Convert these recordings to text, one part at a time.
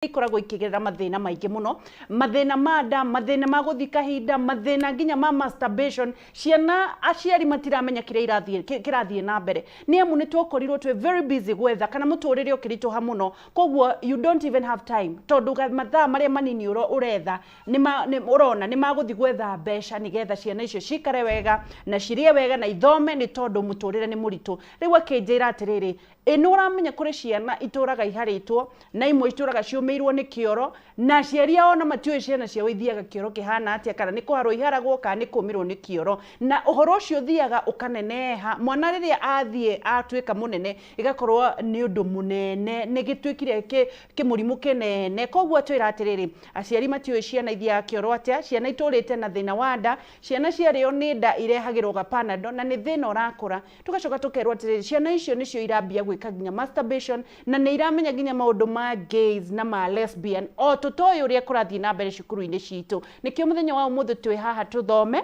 ikoragwo ikigerera mathina maingi muno, mathina ma nda, mathina ma guthika hinda, mathina nginya ma masturbation. Ciana aciari matiramenya kirathie na mbere ni amu ni twokorirwo twe very busy gwetha kana muturire ukirituha muno, koguo you don't even have time tondu mathaa maria manini uretha ni urona ni maguthi gwetha mbeca nigetha ciana icio cikare wega na cirie wega na ithome ni tondu muturire ni muritu. Riu akinjira atiriri ino uramenya kuri ciana ituraga iharitwo na imwe ituraga ciumirwo ni kioro na aciari ao na matiui ciana ciao ithiaga kioro kihana atia kana ni kuharwo iharagwo kana ni kumirwo ni kioro na uhoro ucio thiaga ukaneneha mwana riria athie atuika munene igakorwo ni undu munene ni gitwikire kimurimu kinene. Koguo twira atiriri aciari matiui ciana ithiaga kioro atia, ciana iturite na thina wa nda, ciana ciario ni nda irehagirwo ga panado na ni thina urakura, tugacoka tukerwo atiriri ciana icio nicio irambia gwika nginya masturbation na ni iramenya nginya maundu ma gays na ma lesbian o tutoyo uria kurathie na mbere cukuru-ini citu. Nikio muthenya wa umuthi twi haha tuthome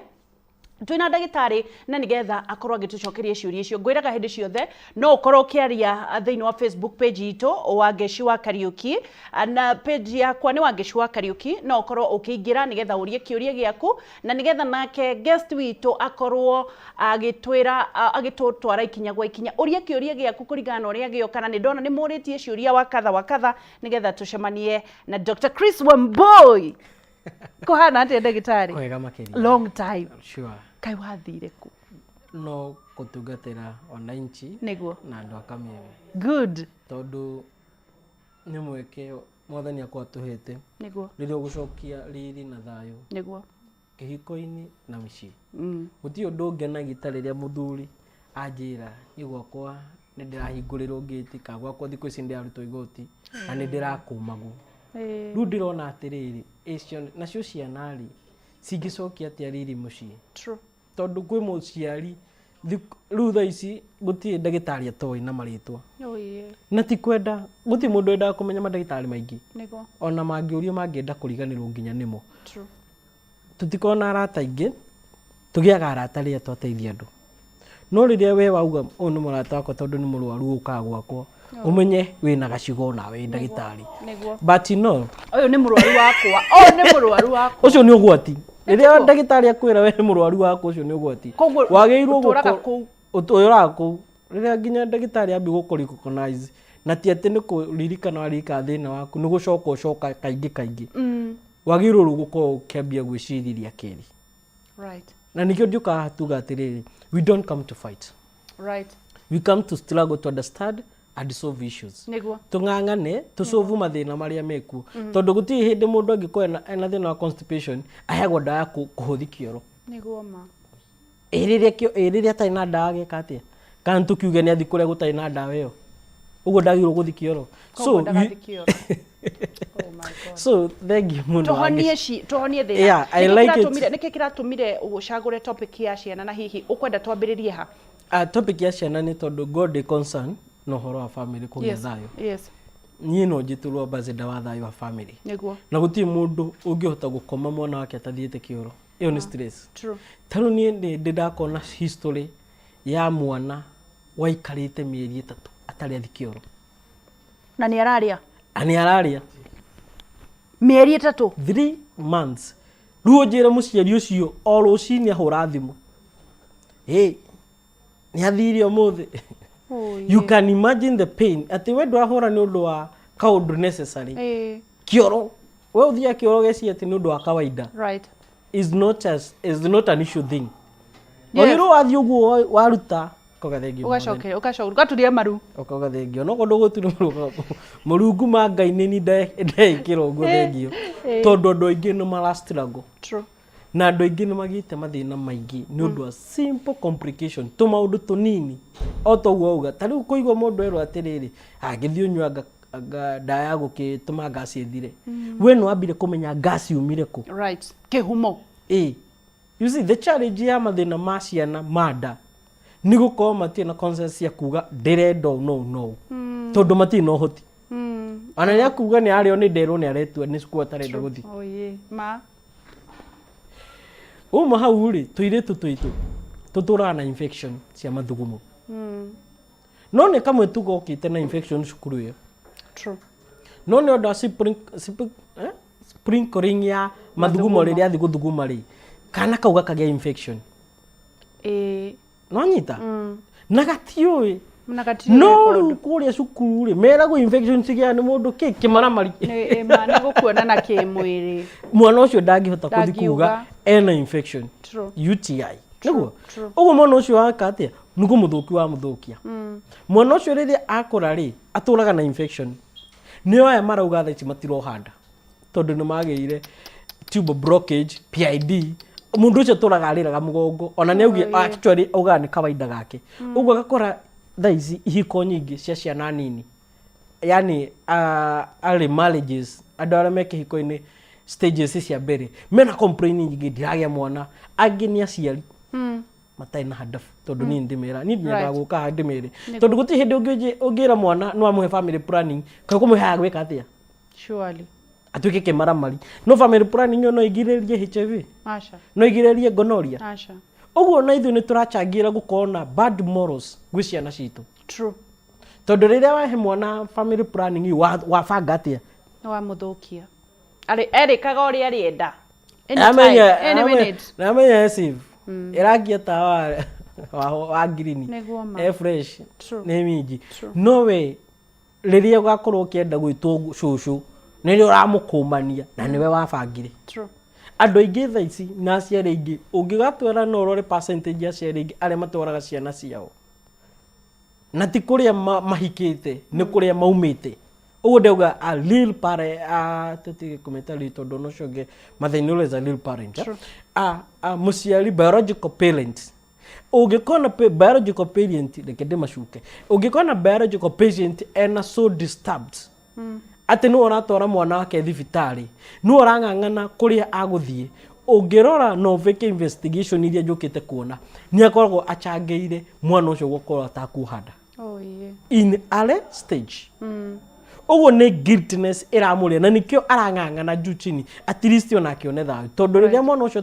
twina ndagitari na nigetha akorwo agitucokeria ciuria icio. Ngwiraga hindi ciothe no ukorwo ukiaria thiini wa Facebook page itu wa Ngeci wa Kariuki na page yakwa ni wa Ngeci wa Kariuki, no ukorwo ukiingira nigetha urie kiuria giaku na nigetha nake guest witu akorwo agitutwara ikinya gwa ikinya urie kiuria giaku kuringana na uria gio kana ni ndona ni muritie ciuria wa kadha nigetha tucemanie na Dr. Chris Wambui. Kuhana atia ndagitari? Kwega makiria. Long time. Sure. Kai wathire ku? No kutungatira wananchi niguo na andu a Kameme. Good. Tondu ni mweke mwathani akwa tuhete niguo ririo gucokia riri na thayo niguo kihiko-ini na micii. Guti undu ngenagia ta riria muthuri anjira igwakwa ni ndirahingũrĩrwo gate ka gwakwa thikũ ici ndirarutwo igoti na ni ndirakumagu. Riu ndirona atiriri icio nacio ciana-ri cingicokia atia riri mucii. True. Tondu kwi muciari riu thaa ici gutirĩ ndagĩtarĩ atoĩ na marĩtwa. Na ti kwenda gutirĩ mũndũ endaga kũmenya mandagĩtarĩ maingĩ niguo ona mangĩũrio mangĩenda kũriganĩrwo nginya nĩmo. True. Tutikona arata aingĩ tũgĩaga arata rĩrĩa twateithia andũ, no rĩrĩa we wauga ũyũ nĩ mũrata wakwa tondũ nĩ mũrwaru ũkaga gwakwa umenye wina gacigo nawe ndagitari. But no uyu ni murwaru wakwa, uyu ni murwaru wakwa, ucio ni ugwati. Riria ndagitari akwira we ni murwaru wakwa ucio ni ugwati. Wageirwo gutora ku riria nginya ndagitari ambi gukoricognize na ti ati ni kuririkana arika thina waku ni gucoka kaingi. Wageirwo gukorwo ukiambia gwiciriria keri. Right. Na nikio nduka tuga atiriri, we don't come to fight. Right. We come to struggle to understand and solve issues. Niguo Tung'ang'ane tusolve mathina maria meku. Tondu guti hindi mundu angikoya ena thina wa constipation ayagwo ndawa kuhuthi kioro. Niguo ma. Iriria tai na ndawa geka atia? Kana tukiuge ni athi kuria gutai na ndawa iyo. Ugo ndagirwo guthi kioro. So oh my God. So thank you muno. Tuhonie thina. Yeah, I like it. Niki kiratumire ucagure topic ya ciana na hihi ukwenda twambiririe ha? Topic ya ciana ni tondu God is concerned no horo wa family kugia thayo. Yes. Niĩ no njitũrwo ambassador wa thayo wa family. Niguo. Na gutirĩ mundu ungihota gukoma mwana wake atathiĩte kioro. Iyo ni stress. True. Taru niĩ ndakona history ya mwana waikarĩte mĩeri 3 atarĩ athi kioro. Na ni araria? Ani araria. Mĩeri 3. 3 months. Ruo njĩra mũciari ũcio o rũcinĩ ahũra thimũ. Hey, ni athire ũmũthĩ. You can imagine the pain. Ati we ndwahora ni undu wa kaundu necessary. Kioro. We uthia kioro geci ati ni undu wa kawaida. Right. Is not an issue thing. Wairu athi uguo waruta kogathengio. Ugaturia maru. Kogathengio. No kondu gutire murungu ma Ngai ni ndekiro uguo thengio. Tondu andu aingi ni mara struggle. True. Na andu aingi ni magite mathina maingi ni undu wa simple complication to maundu tunini o to uga tari kuigwa mundu ero atiriri agithio unywa ndawa gukituma gas ithire we no ambire kumenya gas umire ku. Right. Kihumo. You see the challenge ya mathina ma ciana mada ni gukorwo matina conscience ya kuga ndirenda no tondu matina uhoti. Ana ya kuga ni ario ni nderwo ni aretua ni sikuwa tarenda guthi. Oh yeah. Ma uma hau ri tuiritu tuitu tutura na infection cia mathugumo. No ne kamwe tugokite na infection cukuru iyo. True. no nĩ ũndũ sprinkling ya mathugumo rĩrĩa athi gũthuguma rĩ kana kau gakagĩa infection no nyita na gatiũĩ no rĩu kũrĩa cukuru rĩ meragwo infection cigĩa nĩ mũndũ kĩmaramari nĩ gũkuonana kĩmwĩrĩ mwana ũcio ndangĩhota kũthi kuga ena infection UTI nĩguo ũguo mwana ũcio waka atĩa nĩ kũmũthũkia wa mũthũkia mwana ũcio rĩrĩa akũra rĩ atũraga na infection nĩo aya marauga thaa ici matirohanda tondũ nĩ magĩire tube blockage PID mundu ũcio tũraga arĩraga mũgongo ona nĩ auge actually auga nĩ kawaida gake ũguo agakora thaa ici ihiko nyingĩ cia ciana nini yani early marriages andũ arĩa me kĩhiko-inĩ stages cia mbere mena complain nyingĩ ndiragĩa mwana angĩ nĩ aciari matarĩ na hadabu tondũ niĩ ndĩmera niĩ nyendaga gũka ndĩmere tondũ gũtirĩ hĩndĩ ũngĩra mwana no amũhe family planning kana kũmũhe gwĩka atĩa surely atuĩke kĩmaramari no family planning no igirĩrĩrie HIV no igirĩrĩrie gonorrhea ũguo na ithuĩ nĩ tũracangĩra gũkorwo na bad morals gwĩ ciana citũ true tondũ rĩrĩa wahe mwana family planning wabanga atĩa wa mũthũkia erĩkaga ũrĩa arĩenda namenya esive ĩrangia tawa wa green fresh nĩ minji no we rĩrĩa ũgakorwo ũkĩenda gwĩtwo cũcũ nĩrĩo ũramũkũmania na nĩwe wabangire andũ aingĩ thaa ici na aciari aingĩ ũngĩgatwara no ũrore percentage ya aciari aingĩ arĩa matwaraga ciana ciao na ti kũrĩa mahikĩte nĩ kũrĩa maumĩte ũguo ndauga a real parent tũtige kũmeta rĩtwa tondũ no coge mathĩna ũrĩa za real parent mũciari biological parent ũngĩkorwo na biological parent reke ndĩmacuke ũngĩkorwo na biological patient ena so disturbed atĩ nĩ ũratwara mwana wake thibitarĩ nĩ ũrang'ang'ana kũrĩa agũthiĩ ũngĩrora no veke investigation iria njũkĩte kuona nĩ akoragwo achangĩire mwana ũcio gũkorwo atakuhanda in early stage ũguo nĩ guiltiness ĩramũrĩa na nĩkĩo arang'ang'ana juu chini at least ona akĩone thayũ tondũ rĩrĩa mwana ũcio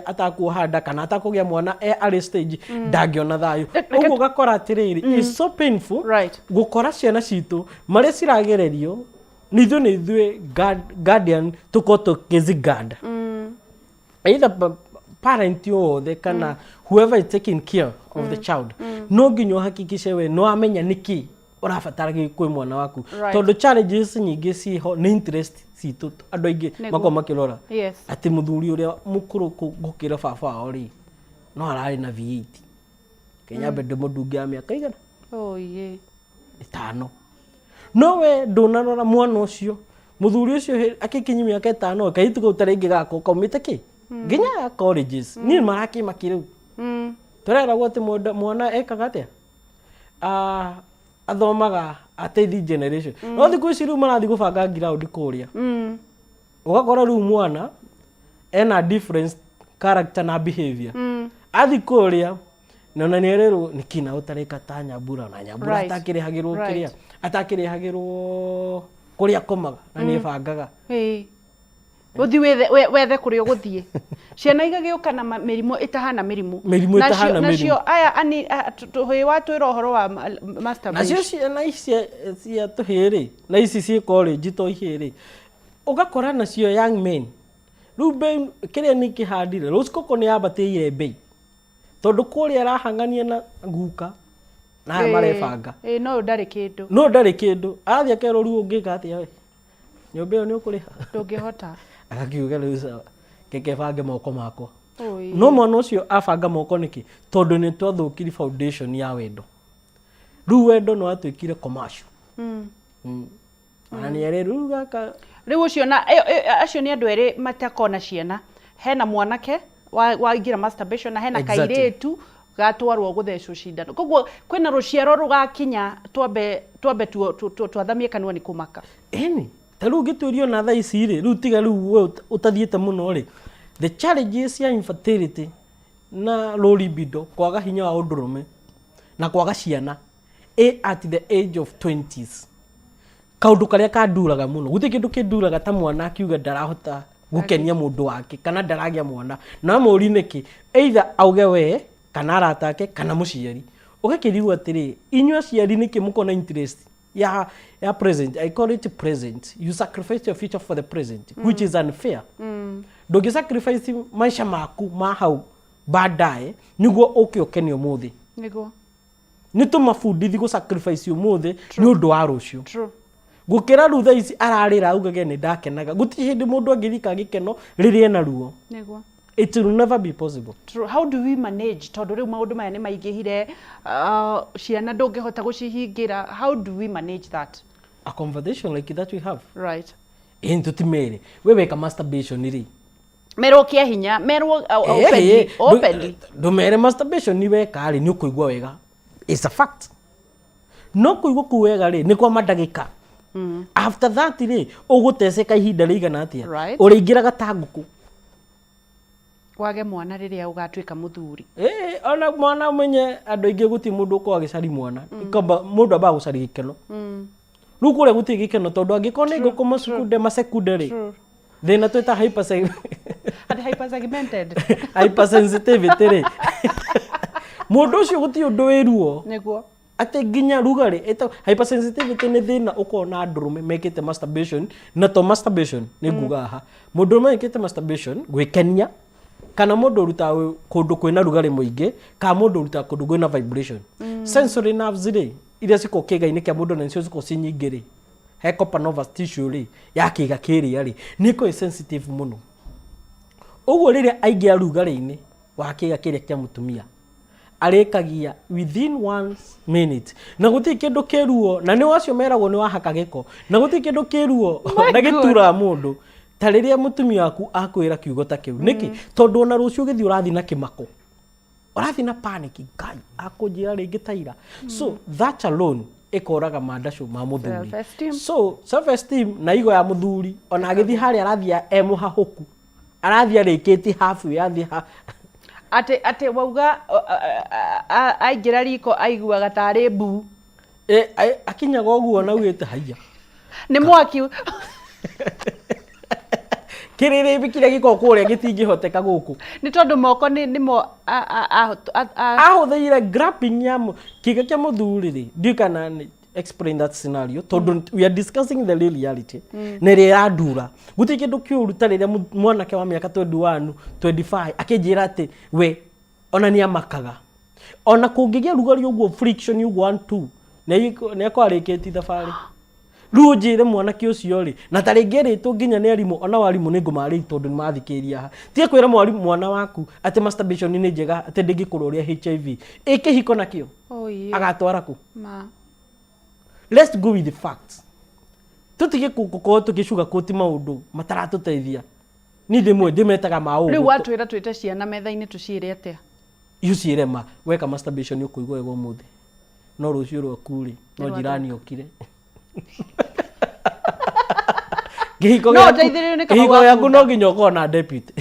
atakuhanda kana atakũgĩa mwana early stage ndangĩona thayũ ũguo ũgakora atĩrĩrĩ it's so painful gũkora ciana citũ marĩa ciragererio nĩ ithuĩ guardian tũkorwo tũkĩzigard either parent yothe kana whoever is taking care of the child no nginya ũhakikishe we no amenya nĩkĩ ũrabatara kwĩ mwana waku tondũ challenges nyingĩ ciho nĩ interest citũ andũ aingĩ makorwo makĩrora atĩ mũthuri ũrĩa mũkũrũ gũkĩra baba wao rĩ no ararĩ na V8 Kenya mbere mũndungi ya mĩaka igana 5 no we ndũnarora mwana ũcio mũthuri ũcio akĩkinyia mĩaka 5 kaitũ kau tarĩngĩ gako kaumĩte kĩ nginya colleges niĩ marakĩmaki rĩu tũreragwo atĩ mwana ekaga atĩa athomaga ateithie generation no thikũ ici rĩu marathi gũbanga ground kũrĩa ũgakora rĩu mwana ena different character na behavior athi kũrĩa na nĩererwo nĩkina ũtarĩka ta Nyambura na Nyambura atakĩrĩhagĩrwo kĩrĩa atakĩrĩhagĩrwo kũrĩa komaga na nĩebangaga uthi wethe kũrĩa ũgũthiĩ ciana igagĩũka na mĩrimũ ĩtahana mĩrimũ nacio aya ani tũhĩ watwĩra ũhoro wa masturbation nacio ciana ici cia tũhĩrĩ na ici ciĩ college to ihĩrĩ ũgakora nacio young men rĩu kĩrĩa nĩ kĩhandire rũciũ koko nĩ yambatĩire bei tondũ kũrĩa arahang'ania na guka na aya marebanga no ndarĩ kĩndũ arathiĩ akerwo rĩu ũngĩka atĩa we nyũmba ĩyo nĩ ũkũrĩha ndũngĩhota agakiuga rĩu sawa keke bange moko makwa no mwana ũcio abanga moko nĩkĩ tondũ nĩ twathũkirie foundation ya wendo rĩu wendo no atwĩkire commercial na nĩ rĩu gaka rĩu ũcio na acio nĩ andũ erĩ matakona ciana hena mwanake waingĩra masturbation na hena kairĩtu gatwarwo gũthecwo cindano koguo kwĩna rũciaro rũgakinya twambe twathamie kanua nĩ kũmaka tarĩu ngĩtuĩrio na thaa ici rĩ rĩu tiga rĩu ũtathiĩte mũno rĩ the challenges ya infertility na low libido kwaga hinya wa ũndũrũme na kwaga ciana at the age of 20s kaũndũ karĩa kanduraga mũno gũtirĩ kĩndũ kĩnduraga ta mwana akiuga ndarahota gũkenia mũndũ wake kana ndaragĩa mwana na mũri nĩkĩ either auge we kana aratake kana mũciari ũgakĩrigwo atĩrĩ inyuĩ aciari nĩkĩ mũkona interest ya present. I call it present. You sacrifice your future for the present, which is unfair. Dogi sacrifice maisha maku mahau baadaye niguo okay okenio muthi. Niguo. Nitumafundithi go sacrifice umuthi ni undu wa rucio. True. Gukira rutha ici ararira augage ni ndakenaga guti hindi mundu angithika gikeno ririe na ruo. Niguo. It will never be possible. True. How do we manage tondu riu maundu maya ni maingihire ciana ndungihota gucihingira? How do we manage that? A conversation like that we have. Right. Into timere we weka masturbation ri Merwo kia hinya, merwo openly. Ndumere masturbation ni weka ri ni ukuigwa wega. It's a fact. No kuigwa kuwega ri ni kwa madagika. After that ri uguteseka ihinda rigana atia. Right. Uriingira gatanguku. Wage mwana riria ugatwika muthuri. Ona mwana menye andu ingi guti mundu ko agicari mwana. Ikamba mundu aba gucari gikeno. Riu kuria guti gikeno tondu angikona inguko masukunde masekundari. Thina twita hypersensitivity ri. Mundu ucio guti undu wiruo. Niguo. Ate ginya rugari eto hypersensitivity ni thina ukona ndurume mekite masturbation na to masturbation ni nguga ha mundu mekite masturbation gwikenia kana mundu ruta kundu kwina rugari muingi ka mundu ruta kundu kwina vibration sensory nerves ri iria ciko kiga-ini kia mundu na nicio ciko cinyingiri he nervous tissue ri ya kiga kiria ri niko sensitive muno uguo riria aingi rugari-ini wa kiga kiria kia mutumia arekagia within 1 minute na guti kindu kiruo na ni wacio meragwo ni wahaka giko na guti kindu kiruo na gitura mundu ta riria mutumia waku akwira kiugo ta kiu niki tondu ona rucio githi urathi na kimako urathi na panic ngai akunjira ringi taira so that alone ikoraga mandasho ma muthuri so self esteem na igo ya muthuri ona agithi hari arathia emuhahuku arathia rikiti hafu yathi ate wauga aingira riko aiguaga tari mbu akinyaga uguo na ugite haiya ni mwaki kirire bikire giko kuria gitingihoteka guku ni tondu moko nimo ahuthaire grabbing ya kiga kia muthuri ri ndikana explain that scenario tondu we are discussing the reality nere ya ndura guti kindu kiuru tarire mwanake wa miaka 21 25 akinjira ati we ona ni amakaga ona kungigia rugari uguo friction uguo 1 2 ne akwariketi thabari rujire mwanake ucio ri na taringi ritu nginya ni arimu ona warimu ni ngumari tondu ni mathikiria tie kwira mwarimu mwana waku ati masturbation ni njega ati ndingikururia HIV ikihiko nakio agatwara ku let's go with the facts tutige kuko tugishuga kuti maundu mataratuteithia ni ndimwe ndimetaga maundu riu watwira twite ciana metha-ini tuciire atia yuciire ma weka masturbation ukuigwa wego muthi no rucio rwakuri no jirani okire gihiko yaku no nginya ukona deputy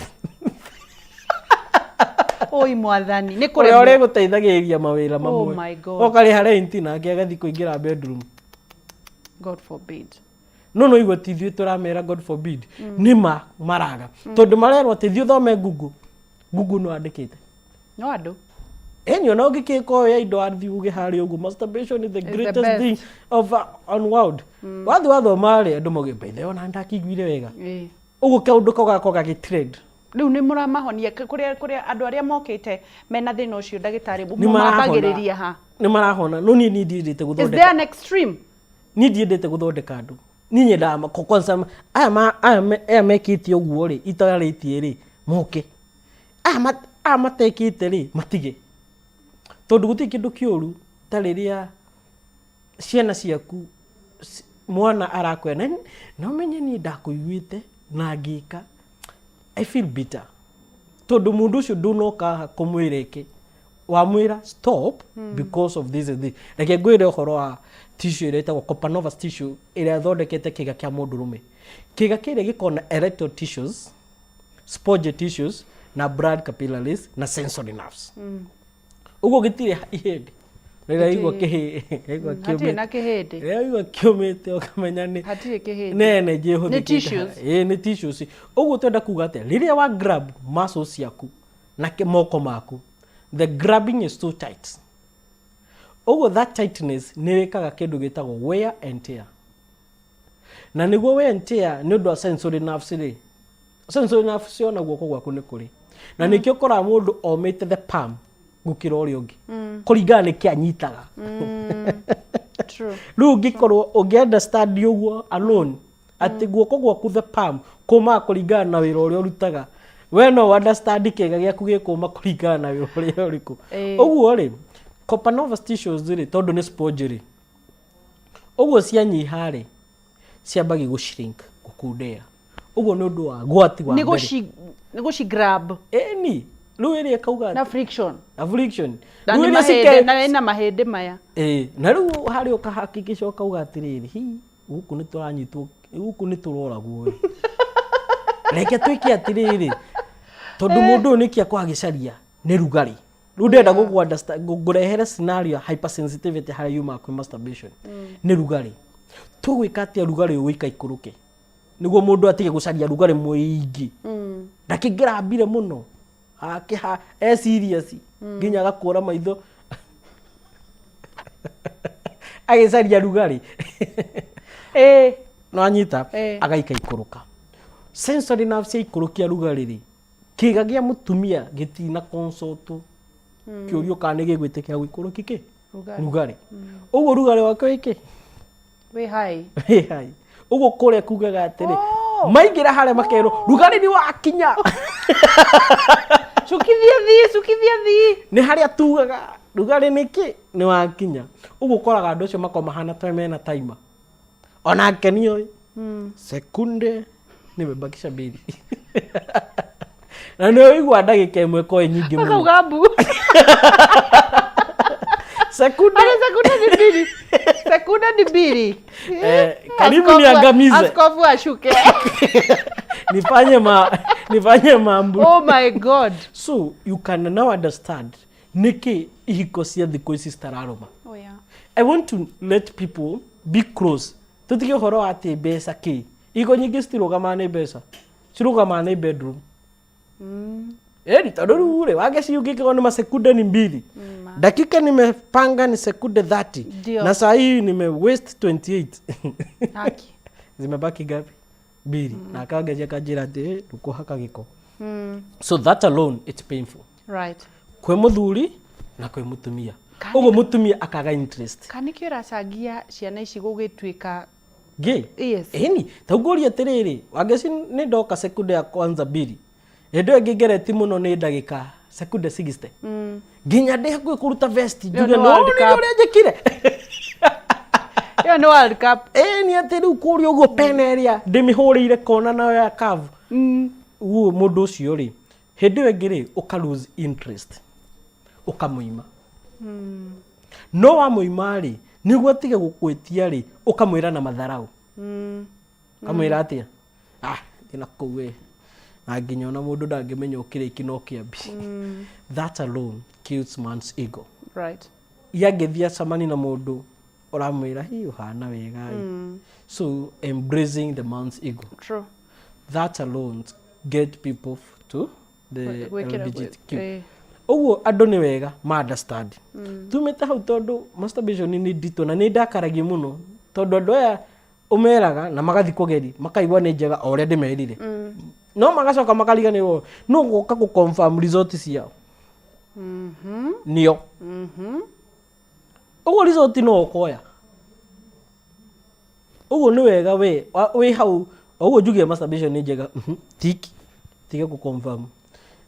oi mwathani ni kure ore guteithagiria mawira mamwe okari hare intina akiagathi kuingira bedroom God forbid no igwe tithio turamera God forbid nima maraga tondu marerwo tithio thome Google no andikite no andu enyo no gikiko ya indo arthi uge hari ugu masturbation is the greatest thing of on world wathoma ri andu moge by the ona ndakiguire wega ugu kaundu koga gitrade riu ni muramahonia kuria andu aria mokite mena thina ucio ndagitari mumabagiriria ha ni marahona no ni ndiendete guthondeka is there an extreme ni ndiendete guthondeka andu ni nyenda kwanza aya mekite uguo ri itararitie ri moke matekite ri matige tondu guti kindu kiuru tariria ciana ciaku mwana arakwena no menye ni ndakuiguite na ngika I feel bitter tondu mundu ucio ndunoka kumwireke wa mwira stop because of this and this like ngwire uhoro wa tissue ire etagwo nervous tissue ire thondekete kiga kia mundu rume kiga kire gikona erectile tissues spongy tissues na blood capillaries na sensory nerves ugo gitire ihindi rira igwa kihindi rira igwa kiumite ukamenya ni hatire kihindi nene je huthikite ni tissues ugo twenda kuga ate riria wa grab muscles yaku na moko maku the grabbing is too tight Ogo that tightness nĩ wĩkaga kĩndũ gĩtagwo wear and tear. Na nĩguo wear and tear nĩ ũndũ wa sensory nerves rĩ. Sensory nerves ciona guoko gwaku nĩ kũrĩ. Na nĩkĩo ũkoraga mũndũ omĩte the palm gũkĩra ũrĩa ũngĩ. Kũringana nĩkĩ anyitaga. True. Rĩu ũngĩkorwo ũngĩ-understand ũguo alone atĩ guoko gwaku the palm kũma kũringana na wĩra ũrĩa ũrutaga. We no understand kĩga gĩaku gĩkũma kũringana na wĩra ũrĩa ũrĩkũ. Ũguo rĩ, Coppernovus tissues rĩ tondũ nĩ sponge rĩ. Ũguo cianyiha rĩ ciambagia gũ-shrink gũkundea. Ũguo nĩ ũndũ wa gwati wa mbere. Nĩ gũci grab. Eni, rĩu ĩrĩa kauga na friction. Na friction. Na mahĩndĩ maya. Na rĩu harĩ ũkahakikisha ũkauga atĩrĩrĩ, gũkũ nĩ tũranyitwo, gũkũ nĩ tũroragwo. Reke twĩke atĩrĩrĩ, tondũ mũndũ nĩkĩ akwagĩcaria nĩ rugarĩ. Rĩu ndenda ngũrehere scenario hypersensitivity harĩa yuma kwĩ masturbation. Nĩ rugarĩ. Tũgwĩka atĩa rugarĩ ũika ikũrũke? Nĩguo mũndũ atige gũcaria rugarĩ mũingĩ. Ndakĩngrambire mũno. Akĩha serious. Nginya agakũra maitho. Agĩcaria rugarĩ. No anyita agaika ikũrũka. Sensory nerves ikũrũkia rugarĩ rĩ. Kĩga gĩa mũtumia gĩtina consult. Kĩũrio kana gĩgwĩtĩkĩra gũikũrũki kĩ? Rugarĩ. Ũguo rugarĩ wake wĩkĩ? Wĩ high. Wĩ high. Ũguo kũrĩa kugaga atĩrĩ. Maingĩra harĩa makerwo rugarĩ nĩ wakinya. Cukithia thi. Nĩ harĩa tugaga rugarĩ nĩkĩ? Nĩ wakinya. Ũguo koraga andũ acio makoma hana ta mena timer. Onake nĩoĩ. Sekunde nimebakisha mbili. Na ndio igwa ndagĩka ĩmwe kwa nyingĩ mũno. Akauga mbu. Sekunde ni mbili. Karibu niangamize. Askofu ashuke. Nifanye mambo. Oh my God. So you can now understand niki ihiko cia thikũ ici citararũma. Oh yeah. I want to let people be close. Tutige horo ati mbeca ki. Iko nyingĩ citirũgama nĩ mbeca. Cirũgama nĩ bedroom. Eri tondũ rĩu rĩ wagĩciũngĩkĩrwo nĩ masekunde ni mbili. Dakika nimepanga ni sekunde 30. Na saa hii nime waste 28. Haki. Zimebaki gapi? Mbili. Na akagajia kajira ati tuko haka giko. So that alone it's painful. Right. Kwe mũthuri na kwe mũtumia. Ũguo mũtumia akaga interest. Kanikio racagia ciana ici gũgĩtuĩka gay? Yes. Eni, tauguria terere. Wageci ni ndoka sekunde ya kwanza mbili. Endo ngegereti muno ni ndagika sekunde 60. Ginya ndi hakuĩ kũruta vest. Njuge no ni ũrĩa njĩkire. Yo no World Cup. Ni atĩ rĩu kũrĩa ũguo pene ĩrĩa ndĩmĩhũrĩire kona nayo ya curve. Uo mũndũ ũcio rĩ. Hĩndĩ ĩyo ĩngĩ rĩ ũka lose interest. Ũkamũima. No wa mũima rĩ nĩguo atige gũkwĩtia rĩ ũkamwĩra na matharau. Kamwĩra atĩa? Ina kũwe. Aginya ona mũndũ ndangĩmenya ũkĩrĩki no kĩambi. That alone kills man's ego. Right. Yagethia samani na mũndũ ũramwĩra hiyo hana wega. So embracing the man's ego. True. That alone get people to the LGBTQ. Ũguo andũ nĩ wega ma understand. Tumĩte hau tondũ masturbation nĩ ndito na nĩ ndakaragia mũno tondũ andũ aya umeraga na magathi kũgeri makaigua nĩ njega o ũrĩa ndĩmerire. No magacoka makariganĩrwo no gũka gũ confirm result ciao. Nio. Ũguo result no ũkoya. Ũguo nĩ wega we hau ũguo njuge masturbation nĩ njega. Tiki. Tige gũ confirm.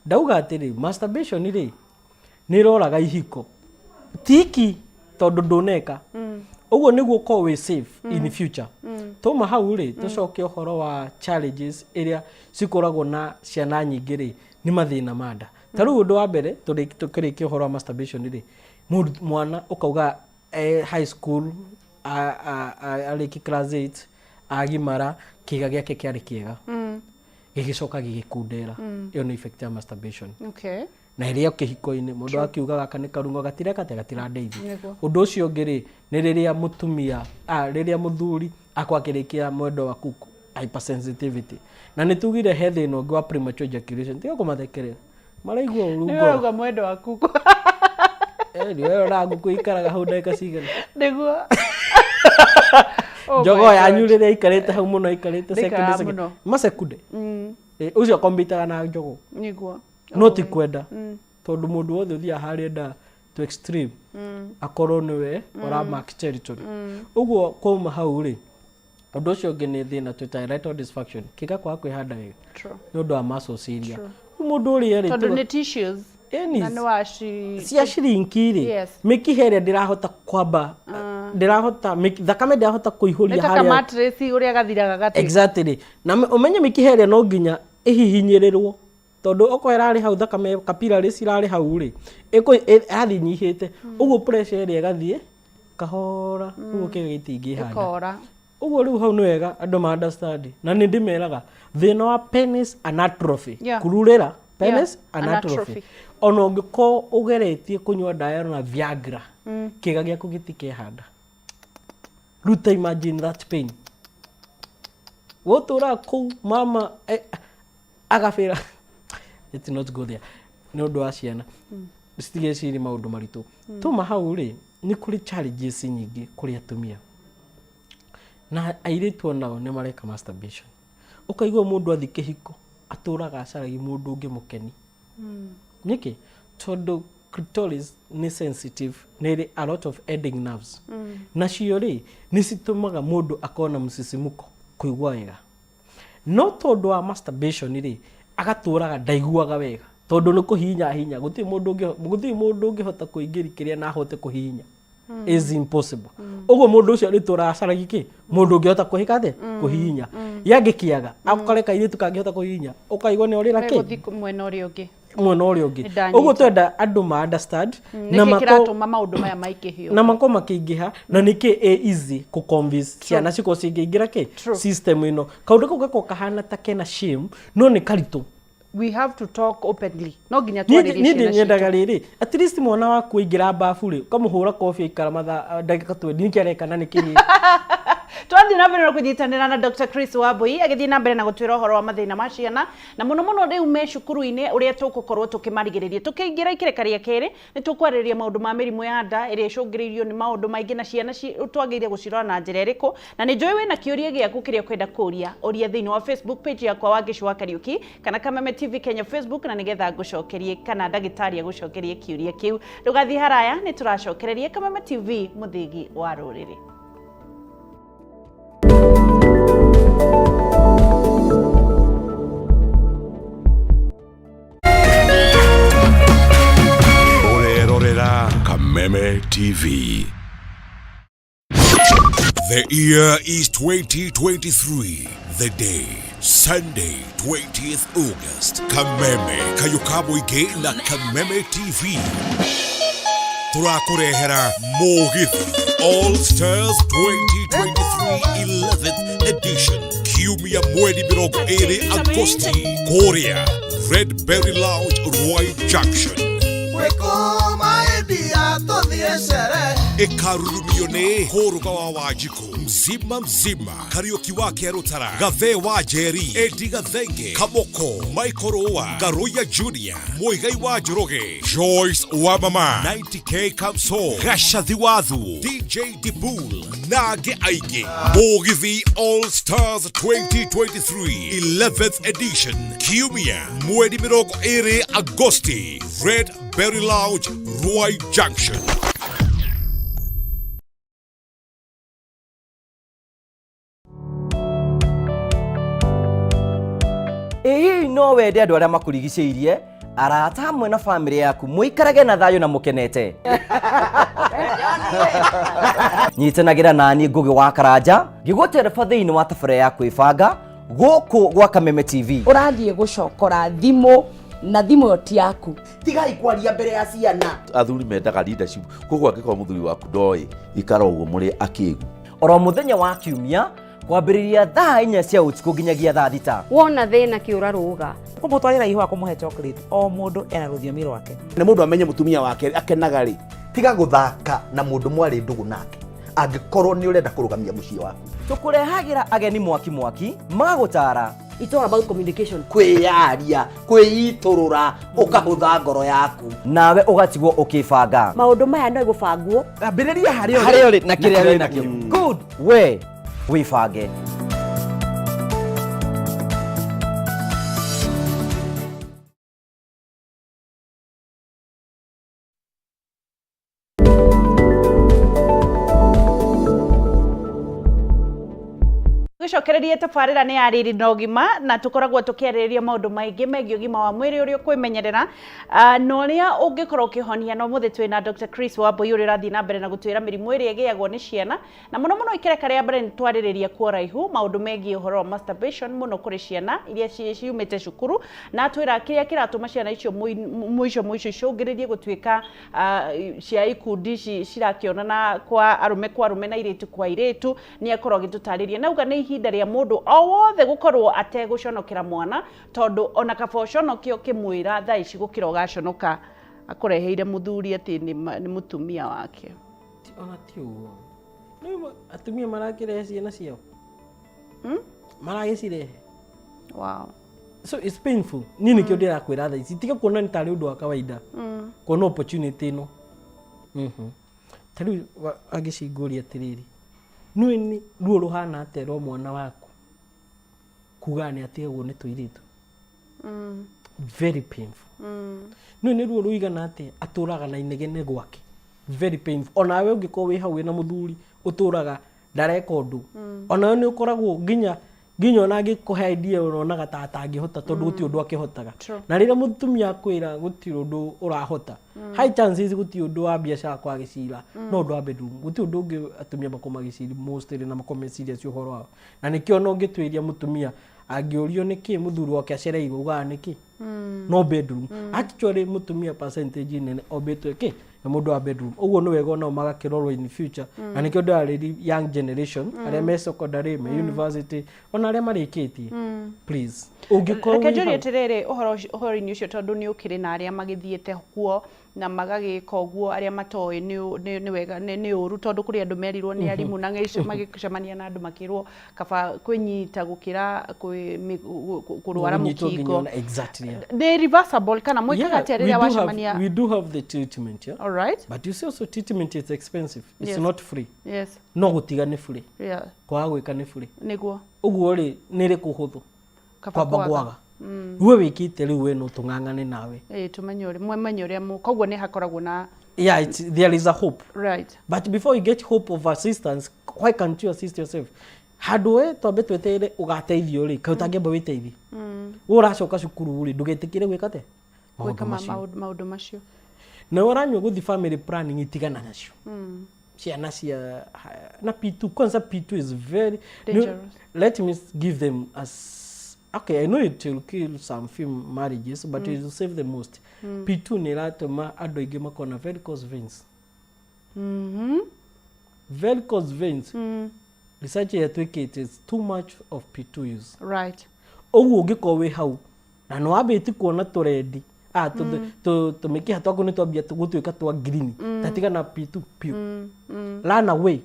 Ndauga atĩrĩ masturbation rĩ nĩ roraga ihiko. Tiki tondũ ndũneka. Ũguo nĩguo ko we safe in future. Toma hau rĩ tũcoke ũhoro wa challenges iria cikoragwo na ciana nyingĩ rĩ nĩ mathĩna ma nda. Ta rĩu ũndũ wa mbere tũkĩrĩkia ũhoro wa masturbation rĩ mwana ũkauga high school arĩki class 8 agimara kĩga gĩake kĩarĩ kĩega. Gĩgĩcoka gĩgĩkundera. Iyo nĩ effect ya masturbation. Okay. Na iria kĩhiko-inĩ mũndũ akiugaga kana karungo gatireka ta gatirandeithia. Ũndũ ũcio ũngĩ rĩ nĩ rĩrĩa mũtumia rĩrĩa mũthuri akwakĩrĩkia mwendo wa kuku hypersensitivity. Na nĩ tugire he thĩna ũngĩ wa premature ejaculation. Tiga kũmathekerera. Maraigua ũrungo. Nĩ wauga mwendo wa kuku. Ni wewe na nguku ikaraga hau ndagika cigana Niguo. Jogo yanyurire ikarite hau muno ikarite sekunde masekunde ucio kombitaga na jogo niguo no ti kwenda tondu mundu wothe uthia hari enda to extreme akorwo niwe ora mark territory uguo kuma hau ri undu ucio ngi ni thina twita erectile dysfunction kika kwa kwihanda wega ni undu wa muscle cilia mundu uri eri tondu ni tissues cia shrinkiri mikihere ndirahota kwamba ndirahota thakame ndirahota kuihuria haria kama matress uria gathiraga gati exactly na umenye mikihere no nginya ihihinyirirwo tondu okoera ari hau thakame capillaries irari hau ri athi nyihite uguo pressure iri gathie kahora uguo kigitingi handa uguo riu hau ni wega andu ma understand na ni ndimeraga thina wa penis anatrophy kururira penis anatrophy ono ngiko ugeretie kunywa ndawa na Viagra kiga giaku gitike handa ruta imagine that pain wotura ku mama agafira it's not go there no do ciana sitige ciri maundu maritu tuma hau ri ni kuri challenges nyingi kuri atumia na airitu nao ni mareka masturbation ukaigwa mundu athi kihiko aturaga acaragi mundu ungi mukeni niki tondu clitoris ni sensitive nere a lot of ending nerves na ciori ni situmaga mundu akona musisimuko kuigwa wega no tondu wa masturbation ri agaturaga ndaiguaga wega tondu ni kuhinya guti mundu ungi hota kuingiri kiria na hote kuhinya is impossible ugo mundu ucio ri turacaragi ki mundu ungi hota kuhika the kuhinya yangikiaga akoreka iritu kangihota kuhinya ukaigwa ni orira ki mwena uri ungi uguo twenda andu ma understand na makiratuma maundu maya maikihio na mako makiingiha na niki easy ku convince ciana ciko cingiingira ki system ino kaundu kau gako kahana ta kena shame no ni karitu we have to talk openly no ginya twarire ni nyendaga riri at least mwana waku ingira bafu ri kamuhura coffee ikara matha ndagika 20 nikiareka na nikihi twathi na mbere na kunyitanira na Dr. Chris Wambui agithii na mbere na gutwira uhoro wa mathina ma ciana na muno riu me cukuru-ini uria tugukorwo tukimarigiriria tukiingira ikireka ria keri ni tukwariria maundu ma mirimu ya nda iria icungiriirio ni maundu maingi na ciana twagiire gucirora na njira iriku na ni njoi wina kiuria giaku kiria kwenda kuria uria thiini wa Facebook page yakwa wa Gicua Kariuki kana Kameme TV Kenya Facebook na nigetha ngucokerie kana ndagitari agucokerie kiuria kiu rugathi haraya ni turacokereria Kameme TV muthigi wa ruriri. Kameme TV. The year is 2023. The day, Sunday, 20th August. Kameme, kayukabo ige na Kameme TV. Turakurehera Mogithi All Stars 2023 11th edition. Kiumia mweri mirongo iri Agosti. Korea, Red Berry Lounge, Roy Junction. Ekarurumio ne Horuga wa Wajiko mzima Kariuki wake Arutara Gathe wa Jerry Edi Gathenge Kamoko Michael Owa Garoya Junior Moigai wa Joroge Joyce wa Mama 90K Kamso Gashathi Wathu DJ Dibul Nage Aige Mogithi All Stars 2023 11th edition Kiumia mweri mirongo iri Agosti Red Berry Lounge Roy Junction. Ii no wende andu aria makurigicĩirie arata hamwe na family yaku muikarage na thayo na mukenete nyitanagira nani Ngugi wa Karanja ngigutereba thiini wa tabara ya kwibanga guku gwa Kameme TV urathie gucokora thimu na thimu yo ti yaku tigai kwaria mbere ya ciana athuri mendaga leadership koguo angĩkorwo muthuri waku ndoi ikara ũguo mũrĩ akĩgu oro muthenya wa kiumia kwambĩrĩria thaa 4 cia ũtukũ nginyagia thaa 6 wona thĩna kĩũra rũga kumutwarira ihu akumuhe chocolate o mundu ena rũthiomi rwake nĩ mũndũ amenye mũtumia wake akenaga rĩ tiga gũthaka na mũndũ mwarĩ ndũgũ nake angĩkorwo nĩ ũrenda kũrũgamia mũciĩ waku tukurehagira ageni mwaki magagũtara It's all about communication. Kwĩyaria, kwĩiturura, ukahutha ngoro yaku. Nawe ugatigwo ukibanga. Maundu maya no igubangwo. Ambĩrĩria harĩa Harĩa na kĩrĩa nakĩo. Good. We wibange. Gwicokereria tabarĩra nĩ ya RIRI na ũgima na tũkoragwo tũkĩarĩrĩria maũndũ maingĩ megiĩ ũgima wa mwĩrĩ ũrĩa kwĩmenyerera na ũrĩa ũngĩkorwo ũkĩhonia. No mũthĩ twĩna Dr. Chris Wambui ũrĩa ũrathiĩ na mbere na gũtwĩra mĩrimũ ĩrĩa ĩgĩagwo nĩ ciana, na mũno mũno ikereka rĩa mbere nĩ twarĩrĩria kwa raihu maũndũ megiĩ ũhoro wa masturbation mũno kũrĩ ciana iria ciumĩte cukuru, na twĩra kĩrĩa kĩratũma ciana icio mũico icũngĩrĩrie gũtuĩka cia ikundi cirakĩonana kwa arũme na airĩtu kwa airĩtu. Nĩ akorwo agĩtũtarĩria nauga nĩ ihinda rĩa mũndũ o wothe gũkorwo ategũconokera mwana, tondũ ona kaba ũconokio kĩmwĩra thaa ici gũkĩra ũgaconoka akũreheire mũthuri atĩ nĩ mũtumia wake. Ona ti ũguo. Nĩ atumia marakĩrehe ciana ciao. Maragĩcirehe. Wow. So it's painful. Niĩ nĩkĩo ndĩrakwĩra thaa ici. Tiga kuona nĩ tarĩ ũndũ wa kawaida. Kuona opportunity ĩno. Tarĩu agĩcingũria atĩrĩrĩ. Nĩ ruo ruhana atĩa rwa mwana waku kuga nĩ atigagwo nĩ tũirĩtu? Very painful. Nĩ ruo ruigana atĩa atũraga na inegene gwake? Very painful. Onawe ũngĩkorwo wĩ hau wĩna mũthuri ũtũraga ndareka ũndũ, onawe nĩ ũkoragwo nginya ona angĩkũhe idea ũronaga ta atangĩhota tondũ gũtirĩ ũndũ akĩhotaga. Na rĩrĩa mũtumia akwĩra gũtirĩ ũndũ ũrahota, high chances gũtirĩ ũndũ wa biacara kwa gĩcira, no ũndũ wa bedroom gũtirĩ ũndũ ũngĩ atumia makoma gĩciri mostly na makoma serious ũhoro wao. Na nĩkĩo no ũngĩtwĩria mũtumia angĩũrio nĩkĩ mũthuri wake acereirwo ugaga nĩkĩ? No bedroom. Actually mũtumia percentage nene obetwe kĩ na mũndũ wa bedroom. Ũguo nĩ wega nao magakĩrorwo in future. Na nĩkĩo ndĩrarĩria young generation arĩa me secondary, me university, ona arĩa marĩkĩtie. Please. Ũngĩkorwo reke njũrie atĩrĩrĩ ũhoro-inĩ ũcio tondũ nĩ ũkĩrĩ na arĩa magĩthiĩte kuo na magagĩka ũguo, arĩa matoĩ nĩ wega nĩ ũru tondũ kũrĩ andũ merirwo nĩ arimũ na magĩcemania na andũ makĩrwo kaba kwĩnyita gũkĩra kũrwara mũkingo. Nĩ reversible kana mwĩkaga atĩa rĩrĩa wacemania? We do have the treatment, yeah? All right. But you see also treatment is expensive. It's not free. Yes. No gũtiga nĩ free. Yeah. Kwa gwĩka nĩ free. Nĩguo. Ũguo rĩ nĩ rĩ kũhũthũ. Kaba kwaga. We wĩkĩte rĩu we no tũng'ang'ane nawe. Tumenye ũrĩa koguo nĩ hakoragwo na there is a hope. Right. But before you get hope of assistance, why can't you assist yourself? Handũ we twambe tweteire ũgateithio rĩ, kaĩ ũtangĩamba wĩteithie? Ũracoka cukuru rĩ, ndũgetĩkĩre gwĩka te? Maũndũ macio. Na ũranyua gũthi family planning itigana nacio. Ciana cia na P2, kwanza P2 is very dangerous. Let me give them as okay, I know it will kill some few marriages, but it will save the most. P2 nĩ ratũma andũ aingĩ makona varicose veins. Varicose veins. Research yatwĩkĩte is too much of P2 use. Right. Ũguo ũngĩkorwo wĩ hau na nĩ wambĩtie kuona tũrendi tũmĩkiha twaku nĩ twambia gũtuĩka twa green tatiga na P2 piu run away.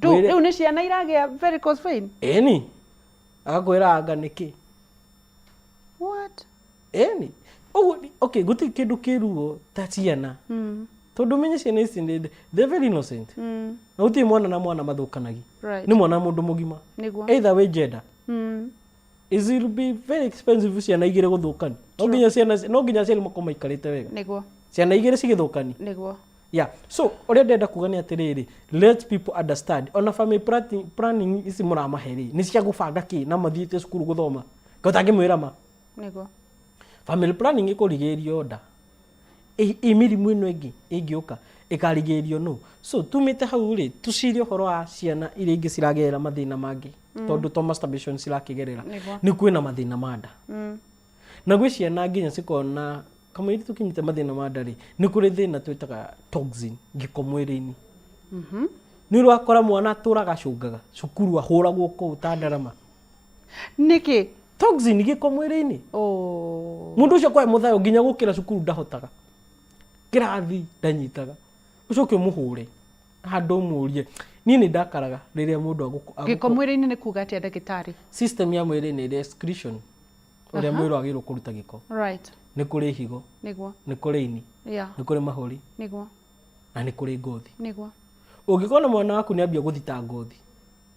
Rĩu nĩ ciana iragĩa varicose vein? Eni agakwĩra anga nĩkĩ? What? Eni okay, gũtirĩ kĩndũ kĩruo ta ciana tondũ menye ciana ici they're very innocent. Na gũtirĩ mwana na mwana mathũkanagi. Nĩ mwana mũndũ mũgima. Either way gender. It will be very expensive ciana igĩrĩ gũthũkani. No nginya ciana makoma ikarĩte wega. Nĩguo. Ciana igĩrĩ cigĩthũkani. Nĩguo. Yeah. So ũrĩa ndenda kuga nĩ atĩrĩrĩ, let people understand. Ona family planning ici mũramaheri nĩ cia gũbanga kĩ na mathiĩte cukuru gũthoma. Gũtangĩmwĩra ma. Nĩguo. Family planning ĩkũrigĩrĩrio nda. Mĩrimũ ĩno ĩngĩ ĩngĩũka ĩkarigĩrĩrio no. So tumĩte hau rĩ tucirie ũhoro wa ciana iria ingĩ ciragerera mathĩna mangĩ. Tondũ to masturbation cirakĩgerera. Nĩ kwĩna mathĩna ma nda. Na gwĩ ciana nginya cikona kama ithu tukinyita mathĩna ma nda rĩ nĩ kũrĩ thĩna twĩtaga toxin gĩko mwĩrĩ-inĩ. Nĩ ũrakora mwana atũraga cũngaga cukuru ahũragwo kũu ta ndarama. Nĩkĩ? Toxin gĩko mwĩrĩ-inĩ. Mũndũ ũcio kwa mũthayo nginya gũkĩra cukuru ndahotaga. Kĩrathi ndanyitaga. Ũcoke mũhũre. Handũ mũrie ni ndakaraga riria mundu giko mwiri-ini ni kuga atia ndagitari system ya mwiri ni excretion uria mwiri wagirwo kuruta giko right ni kuri higo niguo ni kuri ini ni kuri mahuri niguo na ni kuri ngothi niguo ungikona mwana waku ni ambia guthita ngothi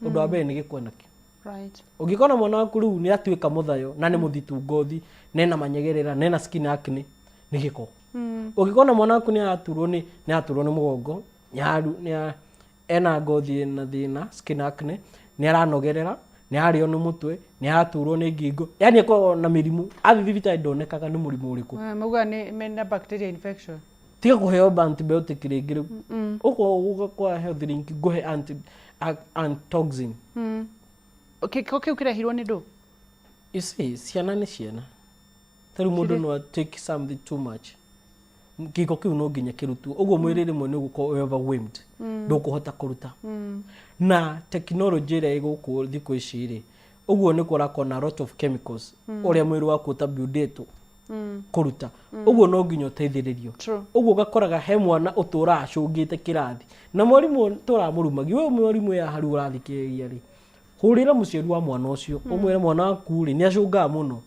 undu wa mbere ni gikwena ki right ungikona mwana waku riu ni atuika muthayo na ni muthitu ngothi nena manyegerera nena skin acne ni giko ungikona mwana waku ni aturwo ni mugongo nyaru ni ena ngothi na thina skin acne ni aranogerera ni ario ni mutwe ni aturwo ni ngingo yani eko na mirimu athi thibitari ndonekaga ni murimu uriku muga ni mena bacteria infection tiga kuheo antibiotic ringi riu uko kwa health ringi guhe antitoxin kiko kiu kirahirwo ni ndu you see ciana ni ciana tari mundu no take something too much kiko kiu no nginya kirutwo uguo mwiri rimwe ni guko overwhelmed ndukuhota kuruta na technology ira iguku thiko ici ri uguo ni kurako na lot of chemicals uria mwiri waku utabuildetwo kuruta uguo no nginya uteithiririo uguo gakoraga he mwana utura acungite kirathi na mwarimu turamurumagi we mwarimu ya haru urathikiriria ri hurira muciari wa mwana ucio umwire mwana waku ri ni acunga muno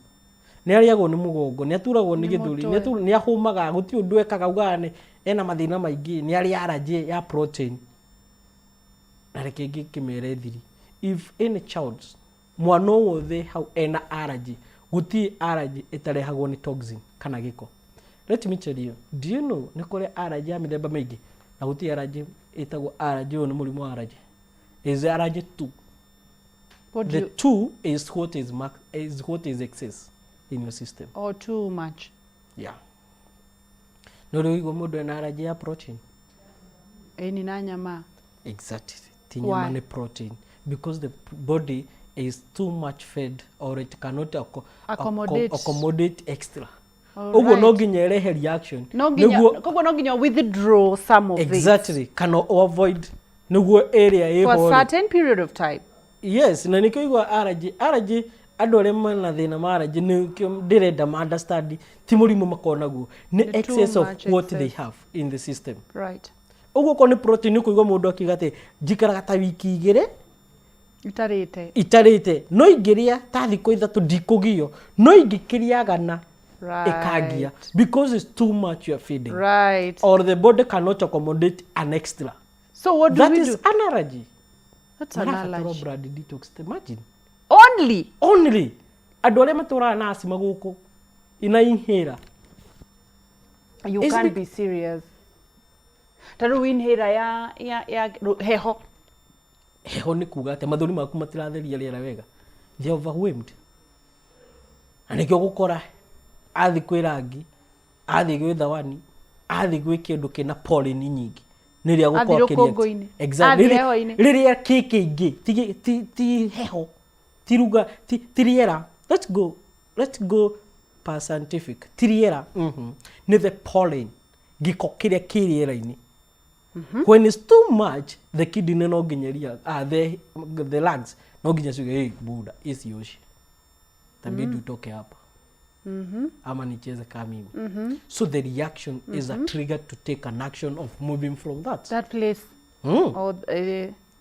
ni ariagwo ni mugongo ni aturagwo ni githuri ni ahumaga guti undu ekaga ugane ena mathina maingi ni ari allergy ya protein na reke ngikimere thiri if any child mwana wothe hau ena allergy guti allergy itarehagwo ni toxin kana giko let me tell you do you know ni kore allergy ya mithemba maingi na guti allergy itagwo allergy ni murimu wa allergy is allergy 2 the 2 is what is excess in your system or too much yeah no rigo mundu ena allergy ya protein ni na nyama exactly tinyama ni protein because the body is too much fed or it cannot accommodate extra ugo no nginya erehe reaction koguo no nginya withdraw some of it exactly can avoid niguo area for a certain period of time yes na nikigwa allergy andu aria mana thina ma allergy ni ndirenda ma understand ti murimu makonaguo ni excess of what they have in the system right uguo ko ni protein kuigwa mundu akigate njikaraga ta wiki igire itarite no ingiria ta thiko ithatu ndikugio no ingikiriaga na ikagia because it's too much you are feeding right or the body cannot accommodate an extra so what do we do that is an allergy that's an allergy blood detox imagine only andu aria matura na asima guku ina inhera you can't be serious taru inhera ya heho ni kuga ate mathuri maku matiratheria riera wega they overwhelmed anikyo gukora athi kwirangi athi gwithawani athi gwi kindu kina pollen nyingi niria gukokiria exactly riria kikingi ti heho tiruga tiriera let's go per scientific tiriera ni the pollen giko kiria kiriera-ini when it's too much the kidney no ginyeria the lungs no ginya suga hey buda isi yoshi tabidi utoke hapa ama nicheze kama mimi so the reaction is a trigger to take an action of moving from that place or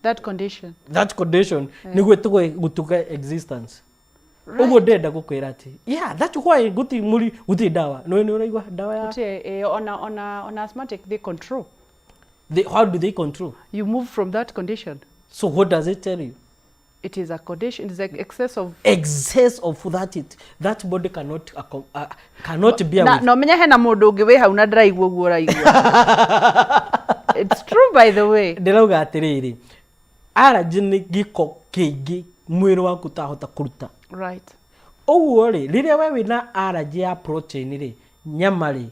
that condition ni gwetugwe gutuka existence ugo ndenda gukwira ati yeah that's why guti dawa no ni uraigwa dawa ya on asthmatic they control how do they control you move from that condition so what does it tell you it is a condition, it is like excess of that body cannot bear with no menya hena mundu ungi we hau na ndiraigua guo raigua it's true by the way ndirauga atiriri allergy ni giko kingi mwiri waku tahota kuruta right uguo ri riria we wina allergy ya protein ri nyama ri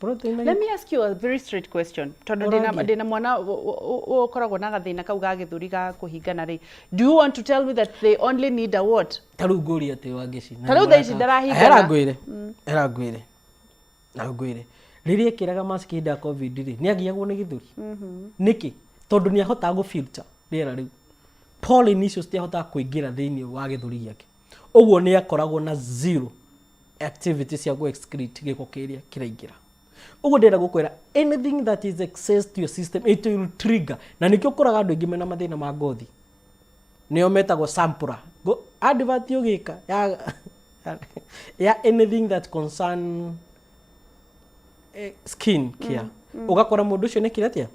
let me ask you a very straight question tondu ndina mwana ukoragwo na gathina kau ga githuri ga kuhingana ri do you want to tell me that they only need a what taru nguri ati wangici taru thaici ndarahingana era ngwire riria kiraga mask hinda covid ri ni agiagwo ni githuri niki tondu ni ahota go filter riera riu pollen icio citiahota kuingira thiini wa githuri giake uguo ni akoragwo na zero activity cia go excrete giko kiria kiraingira ugo ndenda gukwira anything that is access to your system it will trigger na nikyo koraga andu ingime na mathina ma ngothi niyo metagwo sampura go advert yogika ya anything that concern skin care ugakora mundu ucio ni kiratia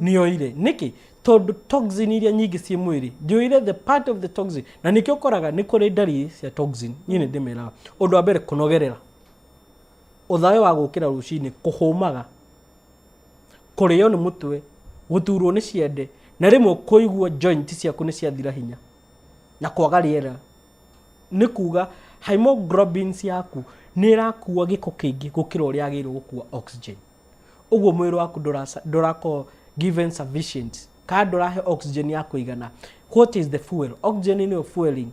niyo ire niki tondu toxin iria nyingi cie mwiri ndio the part of the toxin na nikyo koraga ni kuri ndari cia toxin nyine ndimera undu wa mbere kunogerera uthayo wa gukira rucini kuhumaga kurio ni mutwe guturwo ni ciende na rimwe kuigua joint ciaku ni ciathira hinya na kwaga riera ni kuga hemoglobin yaku ni irakuwa giko kingi gukira uria agirwo gukua oxygen uguo mwiri waku ndurako given sufficient ka ndurahe oxygen ya kuigana. What is the fuel? Oxygen ni fueling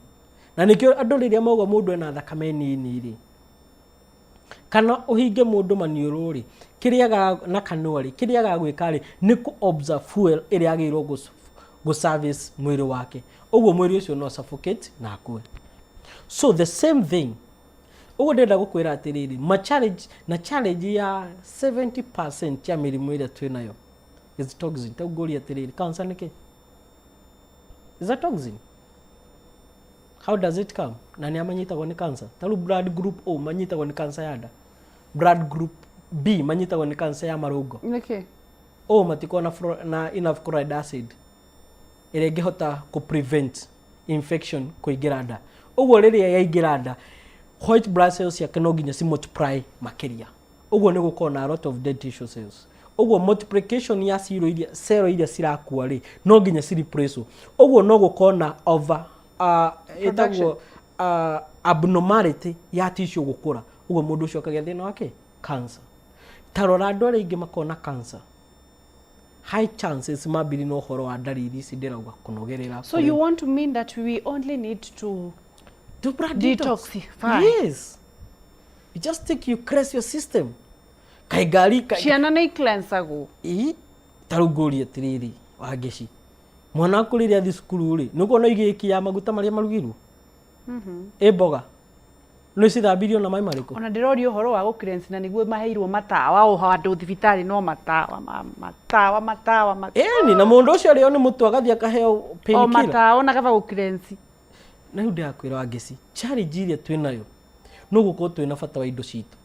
na nikyo andu riria mauga mundu ena thakame nini ri kana uhinge mundu maniuru ri kiria na kanua ri kiria gagwika ri ni ku observe fuel iria agirwo go service mwiri wake uguo mwiri ucio no suffocate na akue. So the same thing uguo ndenda gukwira atiriri challenge ya 70% ya mirimu iria twinayo is toxin. Tauguria atiriri cancer niki is a toxin. How does it come? Nani amanyitagwo ni cancer? Taru blood group O manyitagwo ni cancer ya nda. Blood group B manyitagwo ni cancer ya marungo. Niki O matiko na enough chloride acid ire ngihota ku prevent infection kuingira nda. Uguo riria yaingira nda white blood cells yake no nginya si multiply makiria. Uguo ni gukona na a lot of dead tissue cells. Uguo multiplication ya cell iria cirakua ri no nginya si replace. Uguo no gukona over etagwo abnormality ya tissue gukura. Uguo mundu ucio akagia thina wake cancer. Tarora andu aria ingi makona cancer high chances mabiri no horo wa ndariri ici ndirauga kunogerera. So you want to mean that we only need to do blood detoxify? Yes. You just take you cleanse your system. Kaigari ciana ni cleanse go taruguria tiriri wageci mwana kuriria thi cukuru ri nuko no igiki ya maguta maria marugiru boga no cithambirio na mai mariko ona ndirori uhoro wa cleanse na niguo maheirwo matawa o handu thibitari no matawa ni na mundu ucio rio ni mutu agathia kaheo painkiller o matawa na gaba cleanse na ndu yakwira wageci challenge iria twinayo no guko twina bata wa indo citu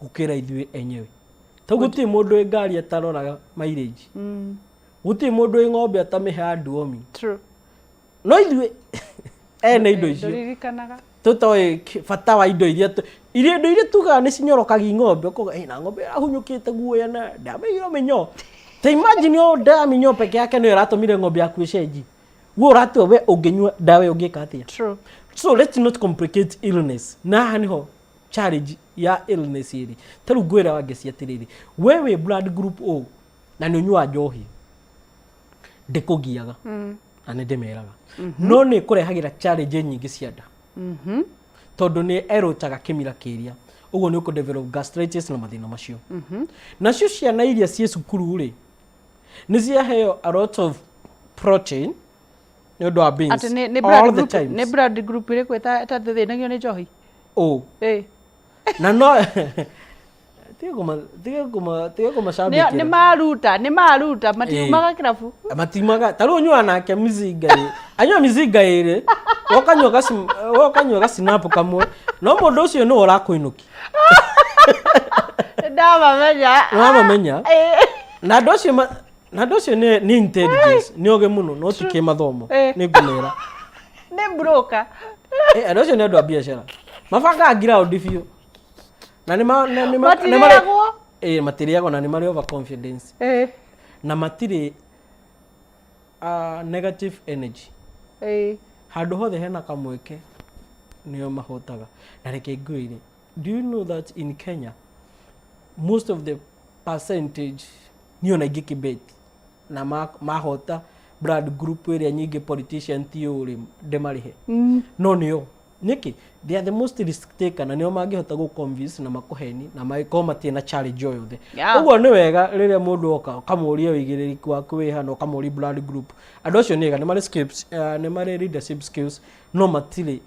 gukira ithui enyewe ta guti mundu e ngari ataroraga mileage guti mundu e ng'ombe atamihe andu omi true no ithui ene indo icio ndirikanaga tutoe bata wa indo iria tuga ni cinyorokaga ng'ombe ukoga na ng'ombe ahunyukite guoya na ndamiro menyo ta imagine o ndaminyo peke yake no iratumire ng'ombe yaku cenji wo ratu we unginywa dawa ungika atia. True. So let's not complicate illness na haniho challenge ya illness iri taru gwera wageci atiriri wewe blood group O na ni unywa njohi ndikugiaga na ni ndimeraga no ni kurehagira challenge nyingi cia nda tondu ni erotaga kimira kiria uguo ni ku develop gastritis na mathina macio na cio ciana iria cie cukuru ri ni ciaheo a lot of protein ni undu wa beans all the time. Ni blood group iri kweta ta thithinagio ni njohi O na no tigo mashabiki ni maruta matiumaga kirabu matiumaga taru nywa nake mizinga anywa mizinga ire wakanywa snap kamwe no mundu ucio no urakuinuki ndamamenya na ndocio ni intelligence ni oge muno no tike mathomo ni ngumera ni broker ndocio ni andu a biashara mabanga ground biu na matiriagwo na ni mari over confidence na matiri negative energy handu hothe hena kamweke niyo mahotaga na reke ngwire. Do you know that in Kenya most of the percentage niyo na igikibeti na mahota blood group area nyingi politician theory demarihe no niyo niki they are the most risk taker na niyo mangihota go convince na makuheni na maiko matina challenge yothe uguo ni wega riria mundu oka kamuria wigiririku waku wi hano kamuri blood group andu acio niga ni mari skills ni mari leadership skills no matiri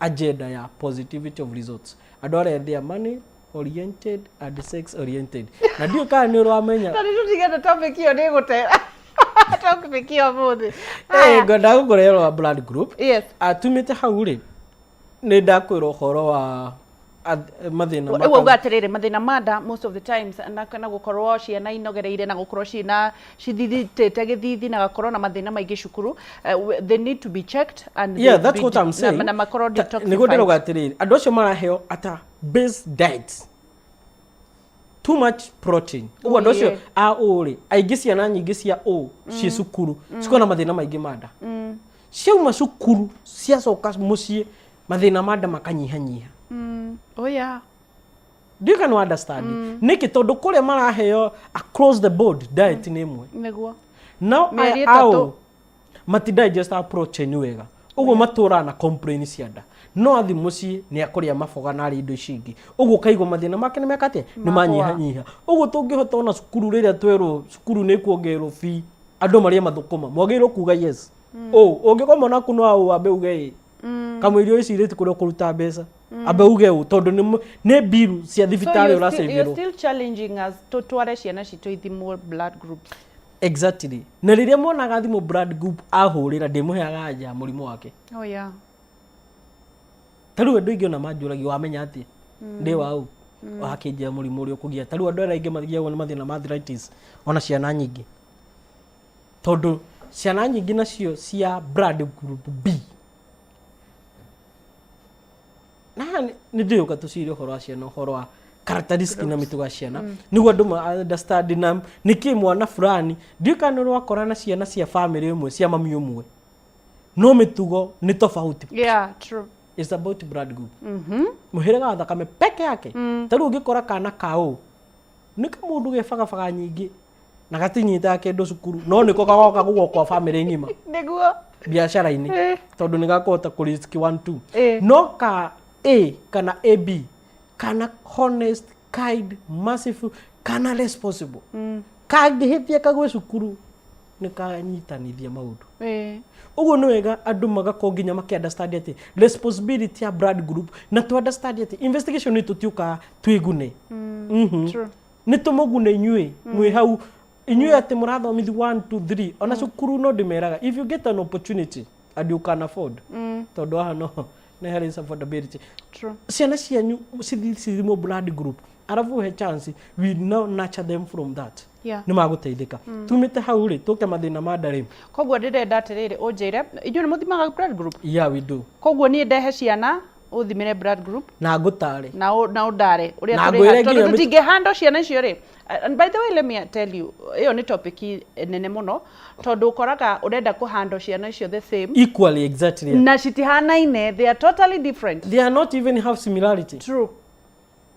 agenda ya positivity of results andu aria their money oriented and sex oriented. Na ndio kana ni uramenya. Tani tutigana topic hiyo ni gutera. Topic hiyo muthi. Ngoda gukorerwa blood group. Yes. Atumite hau ri. Ni ndakwirwo horo wa mathina maka. Ewe ugatirire mathina mada most of the times kana gukorwo ciana inogereire na gukorwo cina cithithite githithi na gakorwo na mathina maingi cukuru. They need to be checked and yeah, that's what I'm saying. Na makorwo detoxified. Ni gutira ugatirire. Andu acio maraheo ata base diet. Too much protein. Ugo andu acio a uri aingi ciana nyingi cia o cie cukuru cikona mathina maingi mada. Ciauma cukuru ciacoka mucie mathina mada makanyihanyiha. Oh yeah. Do you can understand? Niki tondu kuria maraheo across the board diet ni imwe. Neguo. Now au mati digest protein wega. Ugo matura na complain cianda. No athi mucie ni akuria maboga na indo icingi. Ugo kaigwa mathina make ni mekate ni manyihanyiha. Ugo tungihota ona cukuru riria twero cukuru ni kuongerwo fee. Andu maria mathukuma. Mwagirwo kuga yes. Ungikoma na kuno au abe uge kama irio ici ireti kuria kuruta mbeca abe uge u tondu ni biru cia thibitari ura savero. You're still challenging us to tware ciana citu ithimo blood groups. Exactly. Na riria monaga thimo blood group ahurira ndimuheaga anja murimu wake. Oh yeah. Taru andu ingi ona manjuragi wamenya ati ndi wau wakinjia murimu uri ukugia taru andu aingi mathiagwo ni mathina ma arthritis ona ciana nyingi tondu ciana nyingi nacio cia blood group B na ni ndio katucirio horo wa ciana horo wa characteristic na mituga ciana niguo andu ma understand na niki mwana fulani ndio kana rwakora na ciana cia family imwe cia mami umwe no mitugo ni tofauti. Yeah, true. It's about blood group. Muhiraga wa thakame peke yake. Taru ungikora kana kao nika mundu gebagabaga nyingi na gatinyita kendo cukuru no niko gagoka gugwo kwa family ngima niguo biashara ini tondu ni gakota ku risk 1 2 no ka A kana AB kana honest kind merciful kana responsible kangihithia kagwe cukuru ni kanyitanithia maundu uguo ni wega andu magako nginya maki understand ati responsibility ya blood group na to understand ati investigation ni tutiuka twigune true ni tumugune inyue mwi hau inyue ati murathomithi 1 2 3 ona cukuru no ndimeraga if you get an opportunity and you can afford tondu aha no ne hari affordability. True. Ciana cianyu cithimo blood group arafu he chance we now nurture them from that. Yeah. Ni maguteithika tumite hau ri tuke mathina ma ndari koguo ndirenda atiriri unjire inyuĩ nĩ mũthimaga blood group. Yeah, we do. Koguo niĩ ndehe ciana uthimire blood group na ngutare na undare uria turi tondu tutingihando ciana icio ri. And by the way, let me tell you, iyo ni topic nene muno tondu ukoraga urenda kuhando ciana icio the same equally exactly na citihanaine, they are totally different. They are not even have similarity. True.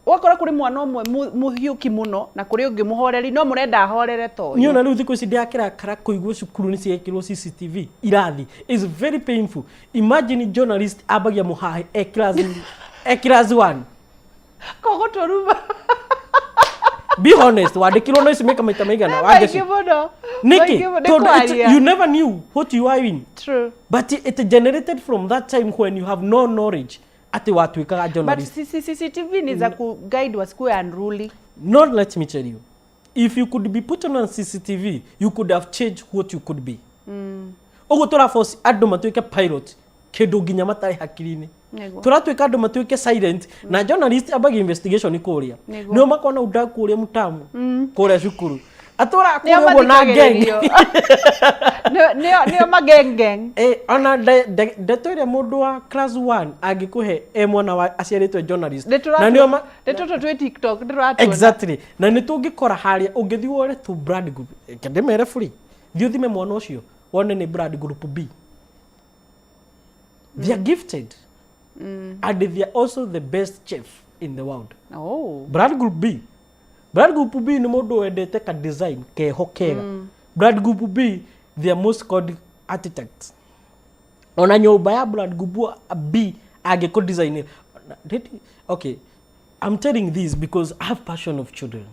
Wakora kuri mwana umwe muhiuki muno na kuri ungi muhoreri no murenda ahorere to ni ona riu thiku ici ndiakira kara kuigwo cukuru ni ciekirwo CCTV irathi is very painful. Imagine journalist abagia muhahe class 1 kogo toruma. Be honest, wandikirwo no icimeka maita maigana wangeci Nikki, you never knew what you are in. True. But it generated from that time when you have no knowledge ati watuikaga journalist. But CCTV ni za ku guide was square and rule. Not, let me tell you, if you could be put on CCTV you could have changed what you could be. Ogo tora force andu matuike pilot kindu nginya matari hakiri-ini turatuika andu matuike silent na journalist abagi investigation kuria no makona udaku uria mutamu kuria cukuru atura kuria na gang neo magengeng ona ndeto mundu wa class 1 angikuhe mwana wa aciaritwe journalist na neo ndeto twi TikTok ndiratu exactly na nitungikora haria ungithiwore to brand group kendemere free thiuthime mwana ucio wone ni blood group B. They are gifted. And they are also the best chef in the world. Oh. Blood group B. Blood group B ni mundu wendete ka design keho kega. Blood group B, they are most called architects. Ona nyumba ya blood group B ageko design. Okay. I'm telling this because I have passion of children.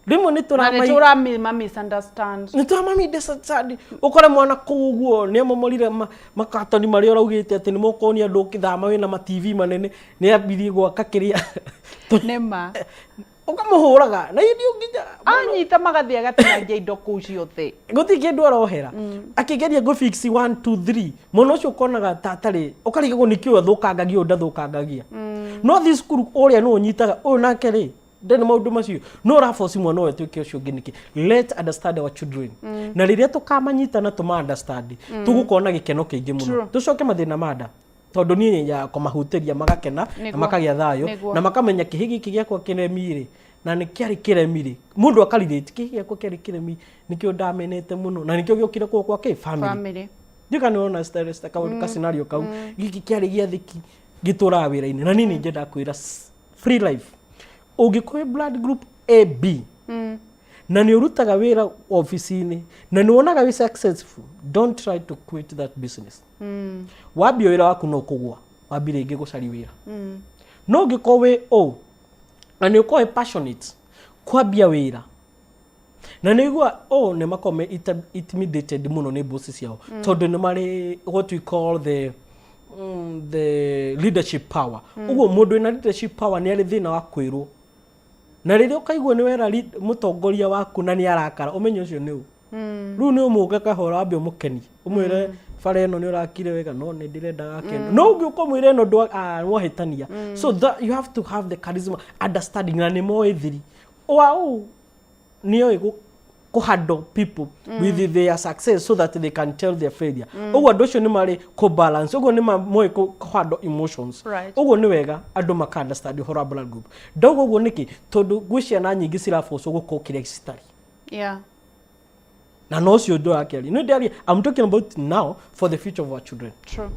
rimwe ni turama misunderstand ni turama misunderstand ukore mwana kuguo ni amomorire makatoni mari oraugite ati ni mokoni andu kithama wina ma TV manene ni ambiri gwaka kiria nema ukamuhuraga na hindi unginya anyita magathia gatinangia indo kuu ciothe guti kindu arohera akigeria go fix 1 2 3 mono ucio konaga tatari ukariga ni kio thukangagia ndathukangagia no this skuru uria no nyitaga uyu nake ri ndene maundu macio no raforce mwana we twike ucio nginiki let understand our children na riria tukamanyita na tuma understand tugukona gikeno kingi muno tucoke mathina mada tondu ni ya komahuteria magakena na makagia thayo na makamenya kihigi kigiakwa kiremire na ni kiari kiremire mundu akaririte kigiakwa kiari kiremi nikio ndamenete muno na nikio giokire kwa family ndika ni ona stress ka scenario kau giki kiari giathiki gitura wira-ini na nini ngenda kwira free life ugikwe blood group AB na ni urutaga wira office-ini na ni wonaga wi successful don't try to quit that business wabio wira waku no kugwa wabire ingi gucari wira no ngiko we na ni uko passionate kwabia wira na nigua ne makome intimidated muno ni bosses yao tondu ni mari what we call the leadership power ugo mundu ina leadership power ni ari thina wa kwirwo na riria ukaigua ni wera mutongoria waku na ni arakara umenye ucio ni riu ni umuga kahora ambio mukeni umwire fare eno ni urakire wega no ni ndirenda gakeno no ungi ukomwire eno ndo wahitania so that you have to have the charisma understanding na ni moithiri wow niyo kuhandle people with their success so that they can tell their failure ugo andu ucio ni mari ko balance ugo ni moe kuhandle emotions ugo ni wega andu maka understand horrible group ndogo ugo niki tondu gwiciana nyingi ciraforce ugo kire citari na no cio ndo akeli no ndari I'm talking about now for the future of our children true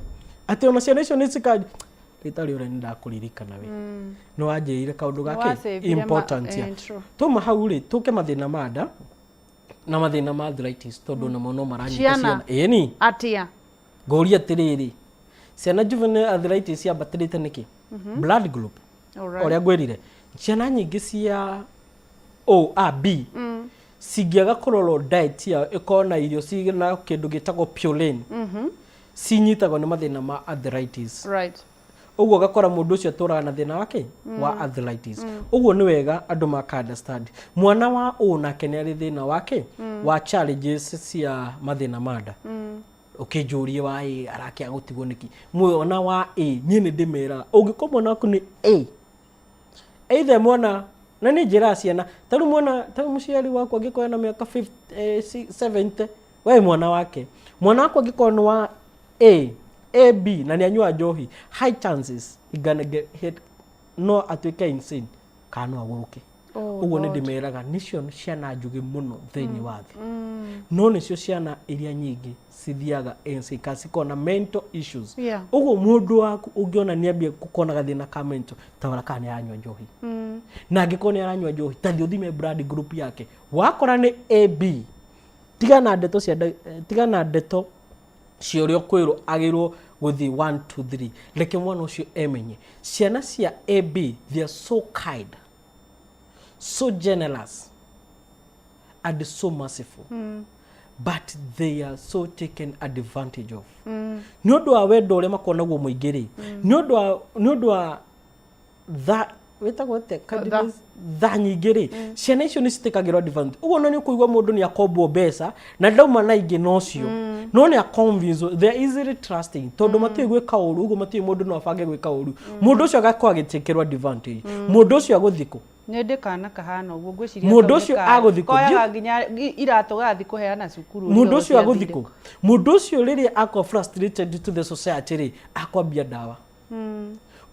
ati ona ciana icio nicika ritari ure ndakuririkana we no wanjirire kaundu gake important ya tuma hau ri tuke mathina mada na mathina ma arthritis tondu na mono maranyita ciana ni atia goria tiriri ciana juvenile arthritis ya batirite niki blood group oria ngwirire ciana nyingi cia B singiaga kuroro diet ya ikona irio cigina kindu gitagwo purine cinyitagwo ni mathina ma arthritis uguo gakora mundu ucio turaga na thina wake wa arthritis uguo ni wega andu maka understand mwana wa nake ni ari thina wake wa challenges cia mathina mada ukijurie wa arakia gutigwo niki mwana wa nyine ndimera ungikoma naku ni either mwana na ni njira ciana taru mwana taru muciari wakwa ngikoya na miaka 70 we mwana wake mwana wakwa ngikono wa AB na ni anywa njohi high chances igana get no atwike insane kana aguruke uguo ni ndimeraga nicio ciana njugi muno thini wathi no nicio ciana iria nyingi cithiaga kasikona mental issues uguo mundu waku ungiona ni ambie gukona gathina ka mental tawara kana anywa njohi na ngikona aranywa njohi tathi uthime blood group yake wakora ni AB tigana ndeto ciorio kwiro agirwo guthi 1 2 3 reke mwana ucio emenye ciana cia AB they are so kind so generous and so merciful but they are so taken advantage of ni undu wa wendo ule makona guo muingiri ni undu wa that wetagwo te tha nyingiri ciana icio ni citikagirwo advantage uguo no ni kuigwa mundu ni akombwo mbeca na ndauma na ingi nocio no ni a convince they are easily trusting tondu matiwe gwika uru uguo matiwe mundu no afange gwika uru mundu ucio agakwa agitekerwo advantage mundu ucio aguthiko nende kana kahana uguo gwiciria mundu ucio aguthiko koyaga nginya irato gathi kuheana cukuru mundu ucio aguthiko mundu ucio riria ako frustrated to the society ri akwambia dawa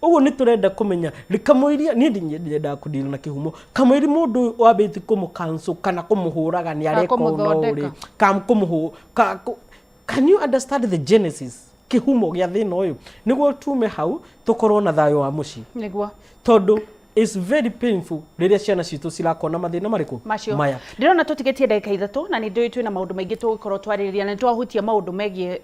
uguo ni turenda kumenya rikamuiria ni ndinda kudila na kihumo kamuiri mundu wabiti kumukanso kana kumuhuraga ni areko no ri can you understand the genesis kihumo gya thina uyu niguo tume hau tukorwo na thayo wa muci niguo tondu it's very painful riria ciana citu cirakona mathina mariku maya ndirona tutigetie ndagika 3 na ni ndoi twina maundu maingi tugikorwo twariria na twahutia maundu megie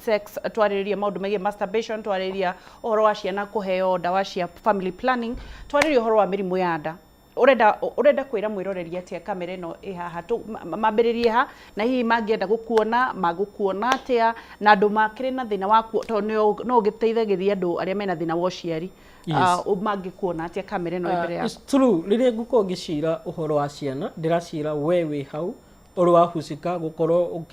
sex twariria maundu megie masturbation twariria uhoro wa ciana kuheo dawa cia family planning twariria uhoro wa mirimu ya nda urenda kwira mwiroreri atia kamera no ihaha mambiririe ha na hihi mangienda gukuona magukuona atia na andu makire na thina wa to no giteithagiria andu aria mena thina wa uciari mangikuona atia kamera no ibere ya it's true riria nguko ngicira uhoro wa ciana ndiracira wewe hau uri wahucika gukorwo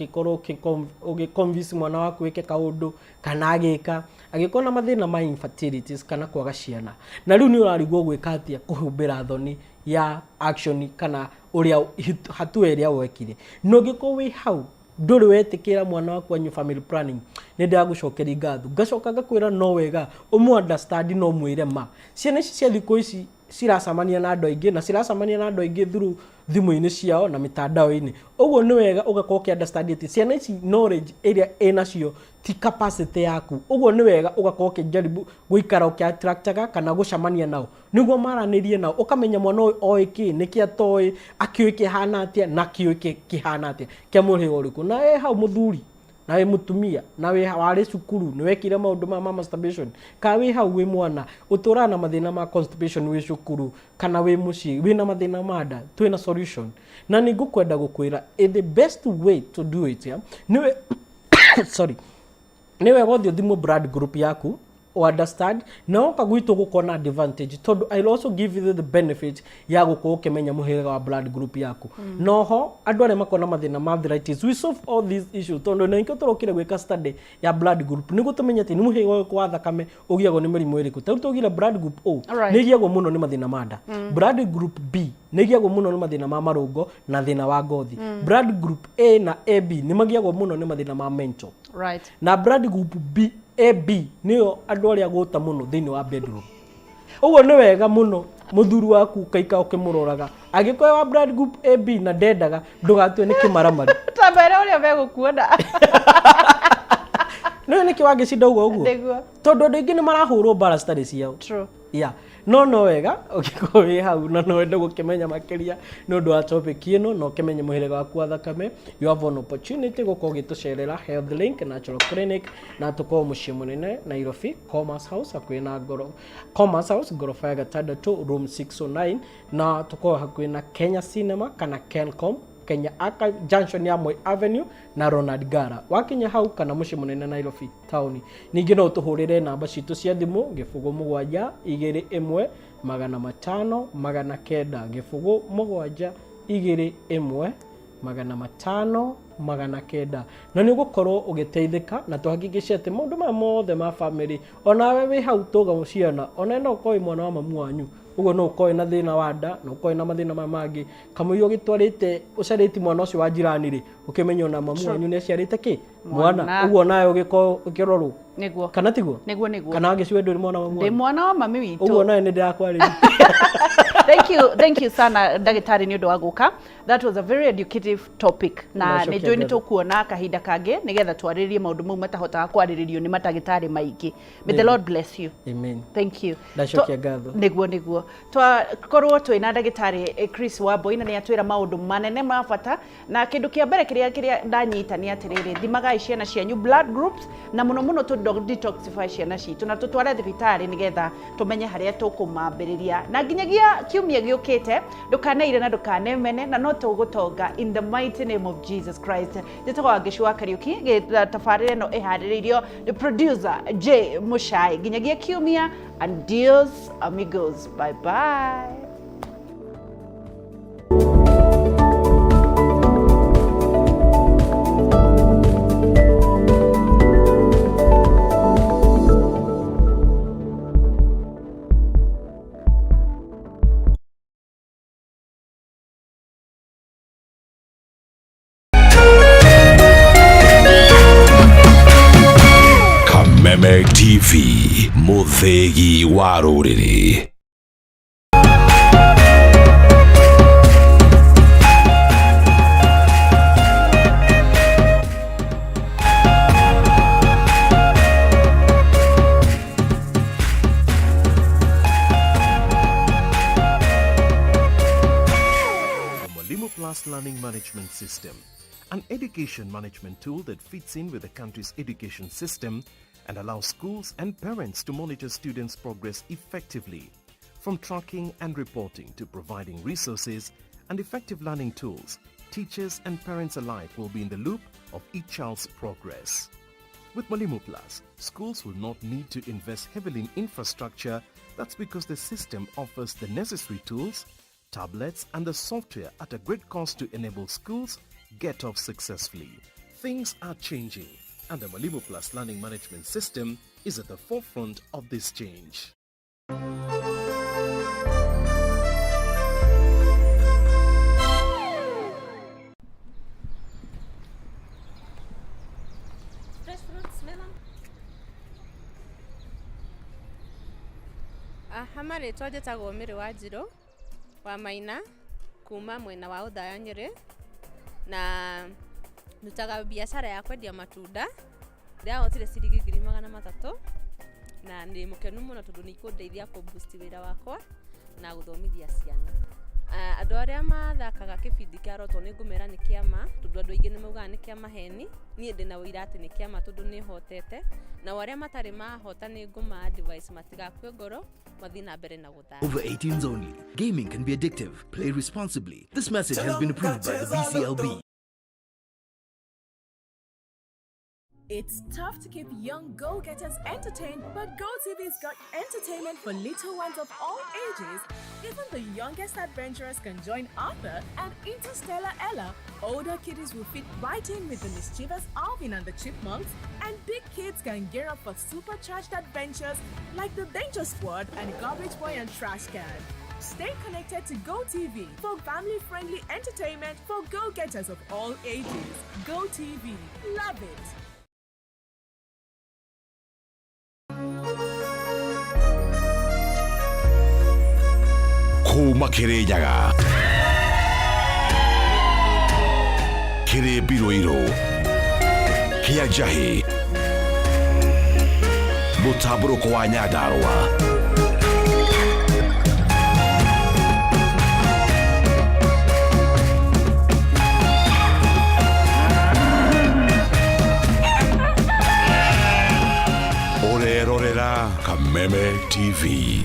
ugiconvince mwana waku wike kaundu kana agika agikona na mathina ma infertilities kana kwaga ciana na riu ni urarigwo gwika atia kuhumbira thoni ya action kana uria hatua iria wekire no giko wi hau nduri wetikira mwana waku anyu family planning ni ndagucokeria ngatho ngacoka ngakwira no wega umu understand no mwire ma ciana ici cia thikũ ici ciracamania na andũ aingĩ na ciracamania na andũ aingĩ through thimũ-inĩ ciao na mitandao-inĩ ũguo nĩ wega ũgakorwo ũkĩunderstand atĩ ciana ici knowledge ĩrĩa ĩnacio ti capacity yaku ũguo nĩ wega ũgakorwo ũkĩjaribu gũikara ũkĩattractaga kana gũcamania nao nĩguo maranĩrie nao ũkamenya mwana ũyũ oĩ kĩ nĩkĩ atoĩ akĩũĩ kĩhana atĩa na kĩũĩ kĩhana atĩa kĩa mũhĩrĩga ũrĩkũ na hau mũthuri na we mutumia na we wari cukuru ni wekire maundu ma masturbation ka we hau we mwana utura na mathina ma constipation we cukuru kana we muci we na mathina ma nda twina solution na ni ngukwenda gukwira the best way to do it niwe sorry niwe wothio thimo blood group yaku understand na ukagwito gukona advantage tondu I also give you the benefit ya gukorwo ukimenya muhirega wa blood group yaku noho andu aria makona mathina ma arthritis we solve all these issues tondu na ikio turokire gwika study ya blood group niguo tumenye ati ni muhirega wa thakame ugiagwo ni mirimu iriku tau tugire blood group O ni giagwo muno ni mathina ma nda blood group B ni giagwo muno ni mathina ma marungo na thina wa ngothi blood group A na AB ni magiagwo muno ni mathina ma mental na blood group B AB niyo andu aria guta muno thiini wa bedroom uguo ni wega muno muthuru waku kaika ukimuroraga agikoya wa blood group AB na ndendaga ndugatue ni kimaramari tabere uria begukuona no ni kiwagicinda uguo tondu andu ingi ni marahurwo bara study ciao true no wega ukikowe hau na no wenda gukimenya makiria ni undu wa topic ino no kimenye muhirega waku wa thakame you have an opportunity gukorwo gitucerera Health Link Natural Clinic na tukorwo mucii munene Nairobi Commerce House hakuhi na Commerce House gorofa ya gatandatu room 609 na tukorwo hakuhi na Kenya Cinema kana Kencom Kenya Aka Junction ya Moi Avenue na Ronald Gara wakinya hau kana mucii munene Nairobi town ningi no tuhurire namba citu cia thimu gifugo 7 21 500 900 gifugo 7 21 500 900 na ni gukorwo ugiteithika na tuhakikishe ati maundu mothe ma family ona we wi hau tuga muciana ona no koi mwana wa mamu wanyu ugo no koi na thina wa nda no koi na mathina mangi kamuyo gitwarite ucariti mwana ucio wa jirani ri ukimenya na mamu wanyu ni aciarite ki mwana ugo naye ugiko ukirorwo niguo kana tiguo niguo kana agiciwe nduri mwana wa mamu ndi mwana wa mami witu ugo naye ni ndirakwariri thank you sana ndagitari ni undu wa guka that was a very educative topic na ni njoi ni tukuona kahinda kangi nigetha twaririe maundu mau matahotaga kwariririo ni matagitari maingi may the Lord bless you amen thank you ndacokia ngatho niguo twakorwo twina ndagitari Chris Wamboi na ni atwira maundu manene ma bata na kindu kia mbere kiria ndanyita ni atiriri thimaga ciana cianyu blood groups na muno tu detoxify ciana citu na tutware thibitari nigetha tumenye haria tukumambiriria na nginyagia kiumia giukite ndukaneire na ndukanemene na no tugutonga in the mighty name of Jesus Christ njitagwa Gicua Kariuki tabarire no ihariririo the producer J Mushai nginyagia kiumia and Dios amigos bye bye. Kameme TV, muthegi wa ruriri. Plus Learning Management System, an education management tool that fits in with the country's education system and allows schools and parents to monitor students' progress effectively. From tracking and reporting to providing resources and effective learning tools, teachers and parents alike will be in the loop of each child's progress. With Mwalimu Plus, schools will not need to invest heavily in infrastructure. That's because the system offers the necessary tools, tablets and the software at a great cost to enable schools get off successfully. Things are changing, and the Mwalimu Plus learning management system is at the forefront of this change. Hamari twajĩtagwo Mwiri wa Njirũ wa Maina kuma mwena wa Uthaya Nyeri, na ndutaga biashara ya kwendia matunda ndĩrahotire ciringi 300 na nĩ mũkenu mũno tondũ nĩ ikũndeithia kũboost wĩra wakwa na gũthomithia ciana. Andũ arĩa mathakaga kĩbindi kĩa Roto nĩ ngũmera nĩ kĩama tondũ andũ aingĩ nĩ maugaga nĩ kĩa maheni, niĩ ndĩ na ũira atĩ nĩ kĩama tondũ nĩ hotete, na arĩa matarĩ mahota nĩ ngũma advice matigakue ngoro mathiĩ na mbere na gũthaka. Over 18s only. Gaming can be addictive. Play responsibly. This message has been approved by the BCLB. It's tough to keep young go-getters entertained, but GoTV's got entertainment for little ones of all ages. Even the youngest adventurers can join Arthur and Interstellar Ella. Older kiddies will fit right in with the mischievous Alvin and the Chipmunks, and big kids can gear up for supercharged adventures like the Danger Squad and Garbage Boy and Trash Can. Stay connected to GoTV for family-friendly entertainment for go-getters of all ages. GoTV, love it. Kuma Kirinyaga, Kiri Biroiro, Kia Jahi, Mutaburuko wa Nyandarua. Orerorera Kameme TV.